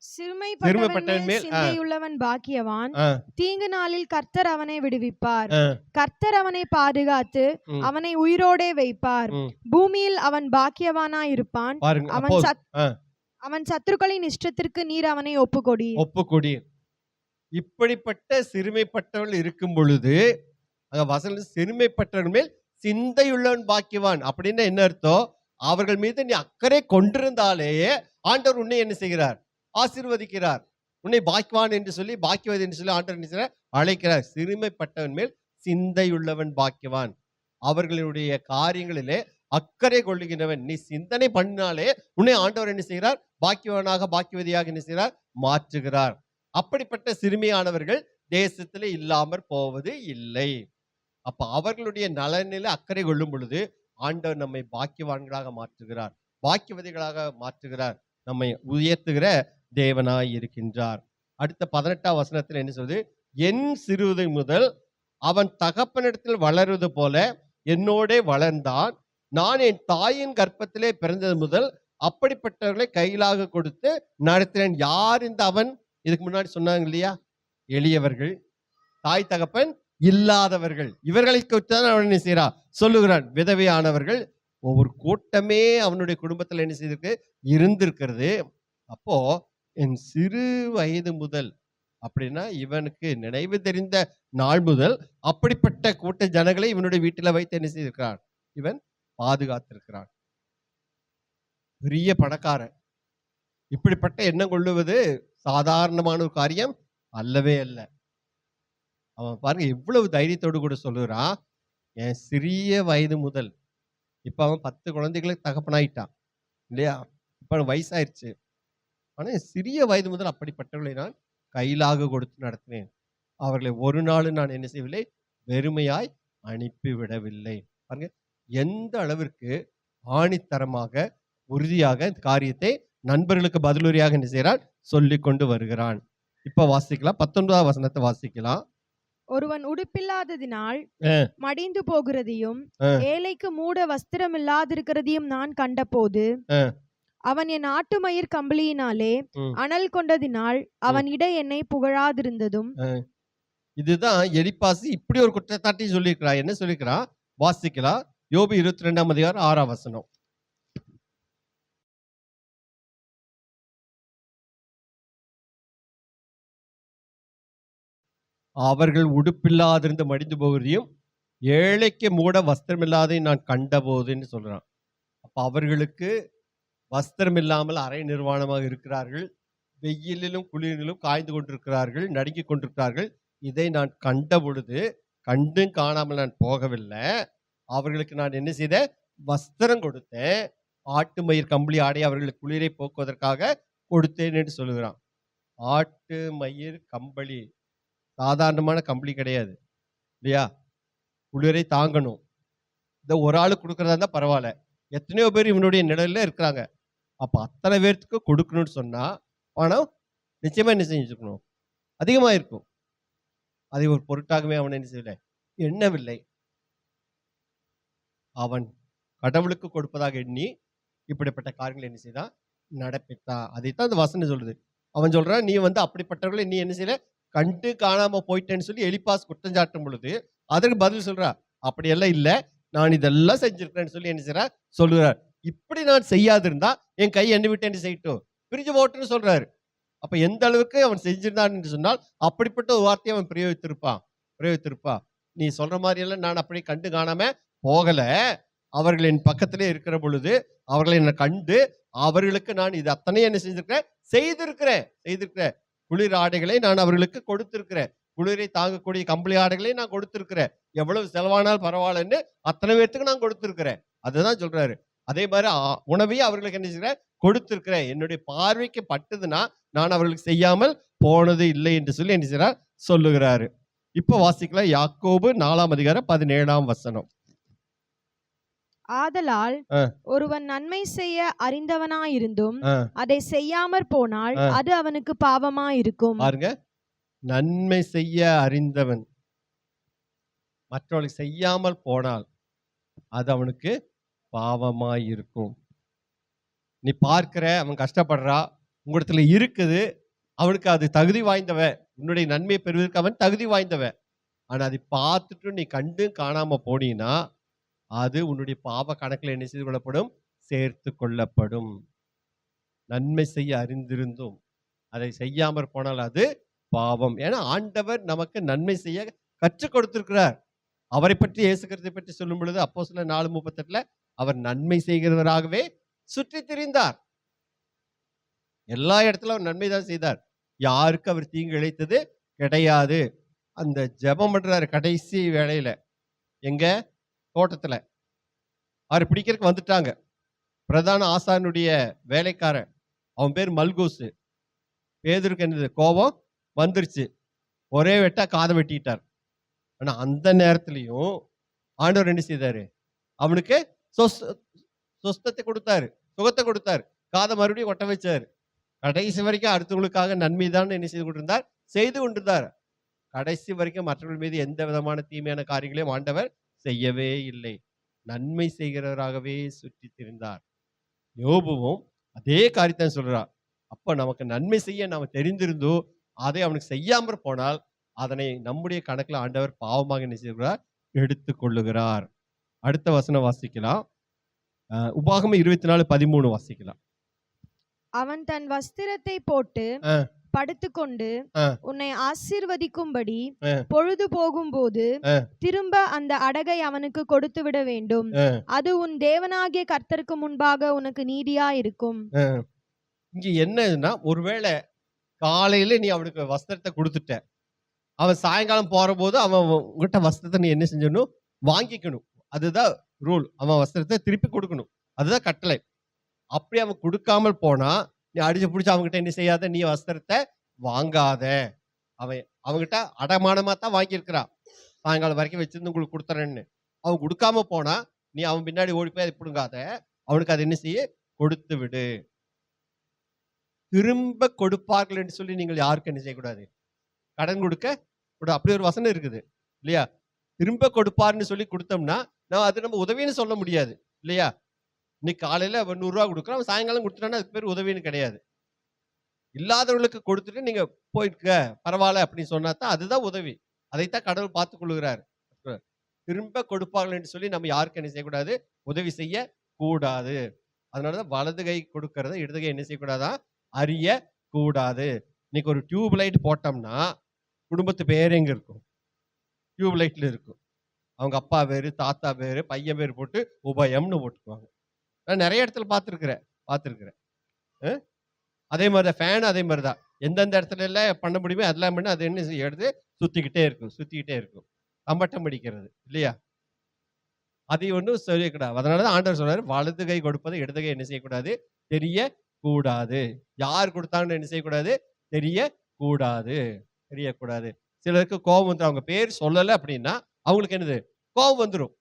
சிறுமைப்பட்டவன் மேல் சிந்தையுள்ளவன் பாக்கியவான், தீங்கு நாளில் கர்த்தர் அவனை விடுவிப்பார். கர்த்தர் அவனை பாதுகாத்து அவனை உயிரோடே வைப்பார். பூமியில் அவன் பாக்கியவானாய் இருப்பான். அவன் சத்துருக்களின் இஷ்டத்திற்கு நீர் அவனை ஒப்புக்கொடி. இப்படிப்பட்ட சிறுமைப்பட்டவர்கள் இருக்கும் பொழுது வசனம், சிறுமைப்பட்டவர்கள் மேல் சிந்தையுள்ளவன் பாக்கியவான் அப்படின்னு என்ன அர்த்தம்? அவர்கள் மீது நீ அக்கறை கொண்டிருந்தாலேயே ஆண்டவர் உன்னை என்ன செய்கிறார்? ஆசீர்வதிக்கிறார். உன்னை பாக்கியவான் என்று சொல்லி, பாக்கியவதி என்று சொல்லி ஆண்டவர் என்ன செய்கிறார்? அழைக்கிறார். சிறுமைப்பட்டவன் மேல் சிந்தையுள்ளவன் பாக்கியவான். அவர்களுடைய காரியங்களிலே அக்கறை கொள்ளுகின்றவன். நீ சிந்தனை பண்ணினாலே உன்னை ஆண்டவர் என்ன செய்கிறார்? பாக்கியவனாக, பாக்கியவதியாக என்ன செய்கிறார்? மாற்றுகிறார். அப்படிப்பட்ட சிறுமியானவர்கள் தேசத்திலே இல்லாமற் போவது இல்லை. அப்ப அவர்களுடைய நலனில அக்கறை கொள்ளும் பொழுது ஆண்டவர் நம்மை பாக்கியவான்களாக மாற்றுகிறார், பாக்கியவதிகளாக மாற்றுகிறார், நம்மை உயர்த்துகிற தேவனாய் இருக்கின்றார். அடுத்த 18ஆம் வசனத்தில் என்ன சொல்றது? என் சிறுவதை முதல் அவன் தகப்பனிடத்தில் வளருவது போல என்னோடே வளர்ந்தான். நான் என் தாயின் கர்ப்பத்திலே பிறந்தது முதல் அப்படிப்பட்டவர்களை கையிலாக கொடுத்து நடத்தினேன். யார் இந்த அவன்? இதுக்கு முன்னாடி சொன்னாங்க இல்லையா? எளியவர்கள், தாய் தகப்பன் இல்லாதவர்கள், இவர்களை குறித்துதான் அவன் என்ன செய்கிறான்? சொல்லுகிறான். விதவையானவர்கள், ஒவ்வொரு கூட்டமே அவனுடைய குடும்பத்தில் என்ன செய்திருக்கு? இருந்திருக்கிறது. அப்போ என் சிறு வயது முதல் அப்படின்னா இவனுக்கு நினைவு தெரிந்த நாள் முதல் அப்படிப்பட்ட கூட்ட ஜனங்களை இவனுடைய வீட்டில் வைத்து என்ன செய்திருக்கிறான்? இவன் பாதுகாத்திருக்கிறான். பெரிய பணக்காரன். இப்படிப்பட்ட எண்ணம் கொள்ளுவது சாதாரணமான ஒரு காரியம் அல்லவே அல்ல. அவன் பாருங்க எவ்வளவு தைரியத்தோடு கூட சொல்லுறான், என் சிறிய வயது முதல். இப்ப அவன் 10 குழந்தைகளுக்கு தகப்பனாயிட்டான் இல்லையா? இப்ப அவன் வயசாயிருச்சு. ஆனா என் சிறிய வயது முதல் அப்படிப்பட்டவர்களை நான் கையிலாக கொடுத்து நடத்தினேன். அவர்களை ஒரு நாளும் நான் என்ன செய்யவில்லை? வெறுமையாய் அனுப்பிவிடவில்லை. பாருங்க எந்த அளவிற்கு ஆணித்தரமாக, உறுதியாக இந்த காரியத்தை நண்பர்களுக்கு பதிலுரையாக என்ன செய்கிறான்? சொல்லிக் கொண்டு வருகிறான். இப்ப வாசிக்கலாம். 19ஆம் வசனத்தை வாசிக்கலாம். ஒருவன் உடுப்பில்லாததினால் மடிந்து போகிறதையும் ஏழைக்கு மூட வஸ்திரம் இல்லாதிருக்கிறதையும் நான் கண்டபோது அவன் என் ஆட்டு மயிர் கம்பளியினாலே அனல் கொண்டதினால் அவன் இடை என்னை புகழாதிருந்ததும். இதுதான் எலிப்பாசி இப்படி ஒரு குற்றச்சாட்டை சொல்லியிருக்கிறான். என்ன சொல்லியிருக்கிறான்? வாசிக்கலாம். யோபு 22ஆம் அதிகாரம் 6ஆம் வசனம். அவர்கள் உடுப்பில்லாதிருந்து மடிந்து போகிறதையும் ஏழைக்கு மூட வஸ்திரம் இல்லாதை நான் கண்டபோதுன்னு சொல்றான். அப்ப அவர்களுக்கு வஸ்திரம் இல்லாமல் அரை நிர்வாணமாக இருக்கிறார்கள், வெயிலிலும் குளிரிலும் காய்ந்து கொண்டிருக்கிறார்கள், நடுங்கிக் கொண்டிருக்கிறார்கள். இதை நான் கண்ட பொழுது, கண்டும் காணாமல் நான் போகவில்லை, அவர்களுக்கு நான் என்ன செய்தேன்? வஸ்திரம் கொடுத்தேன். ஆட்டு மயிர் கம்பளி ஆடை அவர்களுக்கு குளிரை போக்குவதற்காக கொடுத்தேன் என்று சொல்லுகிறான். ஆட்டு மயிர் கம்பளி சாதாரணமான கம்பளி கிடையாது இல்லையா? குளிரை தாங்கணும். இந்த ஒரு ஆளு கொடுக்கறதா இருந்தா பரவாயில்ல, எத்தனையோ பேர் இவனுடைய நிழல்ல இருக்கிறாங்க. அப்ப அத்தனை பேர்த்துக்கு கொடுக்கணும்னு சொன்னா பணம் நிச்சயமா என்ன செஞ்சுக்கணும்? அதிகமா இருக்கும். அதை ஒரு பொருட்டாகவே அவன் என்ன செய்யல, எண்ணவில்லை. அவன் கடவுளுக்கு கொடுப்பதாக எண்ணி இப்படிப்பட்ட காரியங்களை என்ன செய்தான்? நடப்பித்தான். அதைத்தான் அந்த வசனம் சொல்லுது. அவன் சொல்றான், நீ அப்படிப்பட்டவர்களை நீ என்ன செய்யல, கண்டு காணாம போயிட்டேன்னு சொல்லி எலிப்பாஸ் குற்றம் சாட்டும் பொழுது அதற்கு பதில் சொல்றா, அப்படியெல்லாம் இல்ல, நான் இதெல்லாம் செஞ்சிருக்கிறேன்னு சொல்லி என்ன செய்யறா? சொல்லுறார். இப்படி நான் செய்யாதிருந்தா என் கை என்ன விட்டு என்ன செய்யட்டும்? பிரிஞ்சு போட்டுன்னு சொல்றாரு. அப்ப எந்த அளவுக்கு அவன் செஞ்சிருந்தான் என்று சொன்னால் அப்படிப்பட்ட ஒரு வார்த்தையை அவன் பிரயோகித்திருப்பான். நீ சொல்ற மாதிரி எல்லாம் நான் அப்படி கண்டு காணாம போகல. அவர்கள் என் பக்கத்திலே இருக்கிற பொழுது அவர்களை என்ன கண்டு அவர்களுக்கு நான் இது அத்தனையும் என்ன செய்திருக்கிறேன். குளிர் ஆடைகளை நான் அவர்களுக்கு கொடுத்திருக்கிறேன். குளிரை தாங்கக்கூடிய கம்பளி ஆடைகளை நான் கொடுத்திருக்கிறேன். எவ்வளவு செலவானால் பரவாயில்லன்னு அத்தனை பேர்த்துக்கு நான் கொடுத்திருக்கிறேன். அதுதான் சொல்றாரு. அதே மாதிரி உணவையும் அவர்களுக்கு என்ன செய்கிறேன்? கொடுத்திருக்கிறேன். என்னுடைய பார்வைக்கு பட்டதுன்னா நான் அவர்களுக்கு செய்யாமல் போனது இல்லை என்று சொல்லி என்ன செய்கிறார்? சொல்லுகிறாரு. இப்ப வாசிக்கலாம். யாக்கோபு 4ஆம் அதிகாரம் 17ஆம் வசனம். ஆதலால் ஒருவன் நன்மை செய்ய அறிந்தவனாயிருந்தும் அதை செய்யாமற் போனால் அது அவனுக்கு பாவமாயிருக்கும். பாருங்க, நன்மை செய்ய அறிந்தவன் மற்றவர்களுக்கு செய்யாமல் போனால் அது அவனுக்கு பாவமாயிருக்கும். நீ பார்க்கிற, அவன் கஷ்டப்படுறா, உங்களிடத்துல இருக்குது, அவனுக்கு அது தகுதி வாய்ந்தவன், உன்னுடைய நன்மையை பெறுவதற்கு அவன் தகுதி வாய்ந்தவன். ஆனா அதை பார்த்துட்டு நீ கண்டு காணாம போனீன்னா அது உன்னுடைய பாவ கணக்கில் என்ன செய்து கொள்ளப்படும்? சேர்த்து கொள்ளப்படும். நன்மை செய்ய அறிந்திருந்தும் அதை செய்யாமற் போனால் அது பாவம். ஏன்னா ஆண்டவர் நமக்கு நன்மை செய்ய கற்றுக் கொடுத்திருக்கிறார். அவரை பற்றி இயேசு கிறிஸ்துவை பற்றி சொல்லும் பொழுது அப்போஸ்தலர் 4:38 அவர் நன்மை செய்கிறவராகவே சுற்றி திரிந்தார். எல்லா இடத்துல அவர் நன்மை தான் செய்தார். யாருக்கு அவர் தீங்கு இழைத்தது கிடையாது. அந்த ஜெபம் பண்றாரு கடைசி வேளையில, எங்க தோட்டத்துல. அவரை பிடிக்கிறதுக்கு வந்துட்டாங்க. பிரதான ஆசாரனுடைய வேலைக்காரன், அவன் பேர் மல்கூசு. பேதுருக்கு என்னது கோபம் வந்துருச்சு, ஒரே வெட்டா காதை வெட்டிட்டார். ஆனா அந்த நேரத்திலையும் ஆண்டவர் என்ன செய்தாரு, அவனுக்கு சொஸ்தத்தை கொடுத்தாரு, சுகத்தை கொடுத்தாரு, காதை மறுபடியும் ஒட்ட வச்சாரு. கடைசி வரைக்கும் அடுத்தவங்களுக்காக நன்மை தான் என்ன செய்து கொண்டிருந்தார், செய்து கொண்டிருந்தார். கடைசி வரைக்கும் மற்றவர்கள் மீது எந்த விதமான தீமையான காரியங்களையும் ஆண்டவர் செய்யவே இல்லை. நன்மை செய்கிறவராகவே சுற்றி திரிந்தார். யோபுவும் அதே காரியத்தை சொல்றார். அப்ப நமக்கு நன்மை செய்ய நாம தெரிந்திருந்தோ அதை அவனுக்கு செய்யாம போனால் அதனை நம்முடைய கணக்குல ஆண்டவர் பாவமாக என்ன செய்கிறார், எடுத்துக் கொள்ளுகிறார். அடுத்த வசனம் வாசிக்கலாம். உபாகமம் 24:13 வாசிக்கலாம். அவன் தன் வஸ்திரத்தை போட்டு படுத்துக்கொண்டு உன்னை ஆசீர்வதிக்கும்படி பொழுது போகும்போது திரும்ப அந்த அடகை அவனுக்கு கொடுத்து விட வேண்டும். அது உன் தேவனாகிய கர்த்தருக்கு முன்பாக உனக்கு நீதியா இருக்கும். இங்க என்னன்னா, ஒருவேளை காலையில நீ அவனுக்கு வஸ்திரத்தை கொடுத்துட்ட, அவன் சாயங்காலம் போற போது அவன் உங்ககிட்ட வஸ்திரத்தை நீ என்ன செஞ்சணும், வாங்கிக்கணும். அதுதான் ரூல். அவன் வஸ்திரத்தை திருப்பி கொடுக்கணும், அதுதான் கட்டளை. அப்படி அவன் கொடுக்காமல் போனா நீ அடிச்சு பிடிச்சி அவங்ககிட்ட என்ன செய்யாத, நீ வஸ்திரத்தை வாங்காத. அவங்ககிட்ட அடமானமா தான் வாங்கியிருக்கிறான், சாயங்காலம் வரைக்கும் வச்சிருந்து உங்களுக்கு கொடுத்துறேன்னு. அவன் கொடுக்காம போனா நீ அவன் பின்னாடி ஓடி போய் அதை பிடுங்காத, அவனுக்கு அதை என்ன செய்ய, கொடுத்து விடு. திரும்ப கொடுப்பார்கள் என்று சொல்லி நீங்கள் யாருக்கு என்ன செய்யக்கூடாது, கடன் கொடுக்க கூடாது. அப்படி ஒரு வசனம் இருக்குது இல்லையா? திரும்ப கொடுப்பார்னு சொல்லி கொடுத்தோம்னா அது நம்ம உதவின்னு சொல்ல முடியாது இல்லையா? இன்னைக்கு காலையில அவன் 100 ரூபா கொடுக்குறான், அவன் சாயங்காலம் கொடுத்துட்டான்னா அதுக்கு பேர் உதவின்னு கிடையாது. இல்லாதவர்களுக்கு கொடுத்துட்டு நீங்க போயிருக்க பரவாயில்ல அப்படின்னு சொன்னா தான் அதுதான் உதவி. அதைத்தான் கடவுள் பார்த்துக் கொள்கிறார். திரும்ப கொடுப்பார்கள் என்று சொல்லி நம்ம யாருக்கு என்ன செய்யக்கூடாது, உதவி செய்ய கூடாது. அதனாலதான் வலது கை கொடுக்கறத இடது கை என்ன செய்யக்கூடாதா, அறிய கூடாது. இன்னைக்கு ஒரு டியூப் லைட் போட்டோம்னா குடும்பத்து பேர் எங்க இருக்கும், டியூப் லைட்ல இருக்கும். அவங்க அப்பா பேரு, தாத்தா பேரு, பையன் பேர் போட்டு உபயம்னு போட்டுக்குவாங்க. நான் நிறைய இடத்துல பார்த்துருக்கிறேன். அதே மாதிரி ஃபேன் அதே மாதிரி தான். எந்தெந்த இடத்துல எல்லாம் பண்ண முடியுமோ அதெல்லாம் பண்ணி அது என்ன எடுத்து சுத்திக்கிட்டே இருக்கும். தம்பட்டம் அடிக்கிறது இல்லையா? அதை ஒன்றும் சொல்லக்கூடாது. அதனாலதான் ஆண்டவர் சொல்றாரு, வலது கை கொடுப்பதை இடது கை என்ன செய்யக்கூடாது, தெரியக்கூடாது. யார் கொடுத்தாங்கன்னு என்ன செய்யக்கூடாது, தெரியக்கூடாது. சிலருக்கு கோபம் வந்துடும். அவங்க பேர் சொல்லலை அப்படின்னா அவங்களுக்கு என்னது, கோபம் வந்துடும்.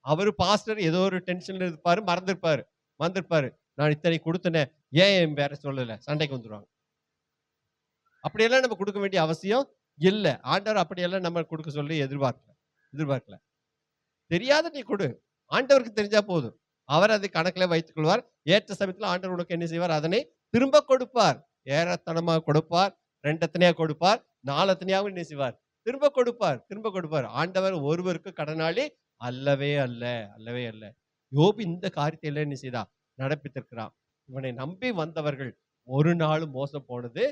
அவரு பாஸ்டர் ஏதோ ஒரு டென்ஷன்ல இருப்பாரு, மறந்துருப்பாரு. நான் இத்தனை கொடுத்தனே, ஏன் என் பேரை சொல்லல, சண்டைக்கு வந்துடுவாங்க. அப்படியெல்லாம் நம்ம கொடுக்க வேண்டிய அவசியம் இல்லை. ஆண்டவர் அப்படியெல்லாம் நம்ம கொடுக்க சொல்லி எதிர்பார்க்கல. தெரியாத நீ கொடு, ஆண்டவருக்கு தெரிஞ்சா போதும். அவர் அதை கணக்கில் வைத்துக் கொள்வார். ஏற்ற சமயத்தில் ஆண்டவர் உனக்கு என்ன செய்வார், அதனை திரும்ப கொடுப்பார். ஏறத்தனமாக கொடுப்பார், 2 எத்தனையா கொடுப்பார், 4 எத்தனையாவும் என்ன செய்வார், திரும்ப கொடுப்பார். ஆண்டவர் ஒருவருக்கு கடனாளி அல்லவே அல்ல. யோபு இந்த காரியத்தை எல்லாம் என்ன செய்தா, நடப்பித்திருக்கிறான். இவனை நம்பி வந்தவர்கள் ஒரு நாளும் மோசம் போனது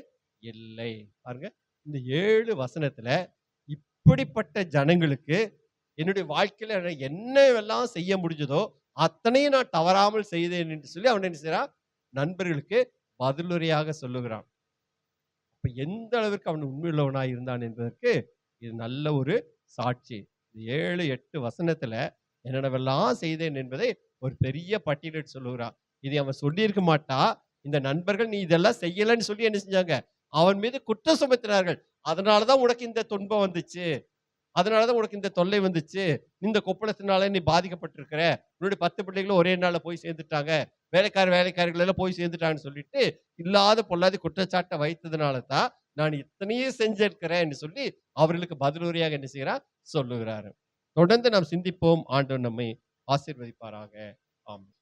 இல்லை. பாருங்க, இந்த 7 வசனத்துல இப்படிப்பட்ட ஜனங்களுக்கு என்னுடைய வாழ்க்கையில என்னவெல்லாம் செய்ய முடிஞ்சதோ அத்தனையும் நான் தவறாமல் செய்தேன் என்று சொல்லி அவன் என்ன செய்யறான், நண்பர்களுக்கு பதிலுரையாக சொல்லுகிறான். அப்ப எந்த அளவிற்கு அவன் உண்மையுள்ளவனாய் இருந்தான் என்பதற்கு இது நல்ல ஒரு சாட்சி. 7-8 வசனத்துல என்னென்னவெல்லாம் செய்தேன் என்பதை ஒரு பெரிய பட்டியலிட்டு சொல்லுகிறான். இதை அவன் சொல்லியிருக்க மாட்டா. இந்த நண்பர்கள் நீ இதெல்லாம் செய்யலன்னு சொல்லி என்ன செஞ்சாங்க, அவன் மீது குற்றம் சுமத்தினார்கள். அதனாலதான் உனக்கு இந்த துன்பம் வந்துச்சு, அதனாலதான் உனக்கு இந்த தொல்லை வந்துச்சு, இந்த கொப்பளத்தினால நீ பாதிக்கப்பட்டிருக்கிற, உன்னுடைய 10 பிள்ளைகளும் ஒரே நாள்ல போய் சேர்ந்துட்டாங்க, வேலைக்காரர்கள் எல்லாம் போய் சேர்ந்துட்டாங்கன்னு சொல்லிட்டு இல்லாத பொல்லாத குற்றச்சாட்டை வைத்ததுனால தான் நான் இத்தனையும் செஞ்சிருக்கிறேன் சொல்லி அவர்களுக்கு பதிலுரையாக என்ன செய்யறார், சொல்லுகிறாரு. தொடர்ந்து நாம் சிந்திப்போம். ஆண்டவர் நம்மை ஆசீர்வதிப்பாராக. ஆமென்.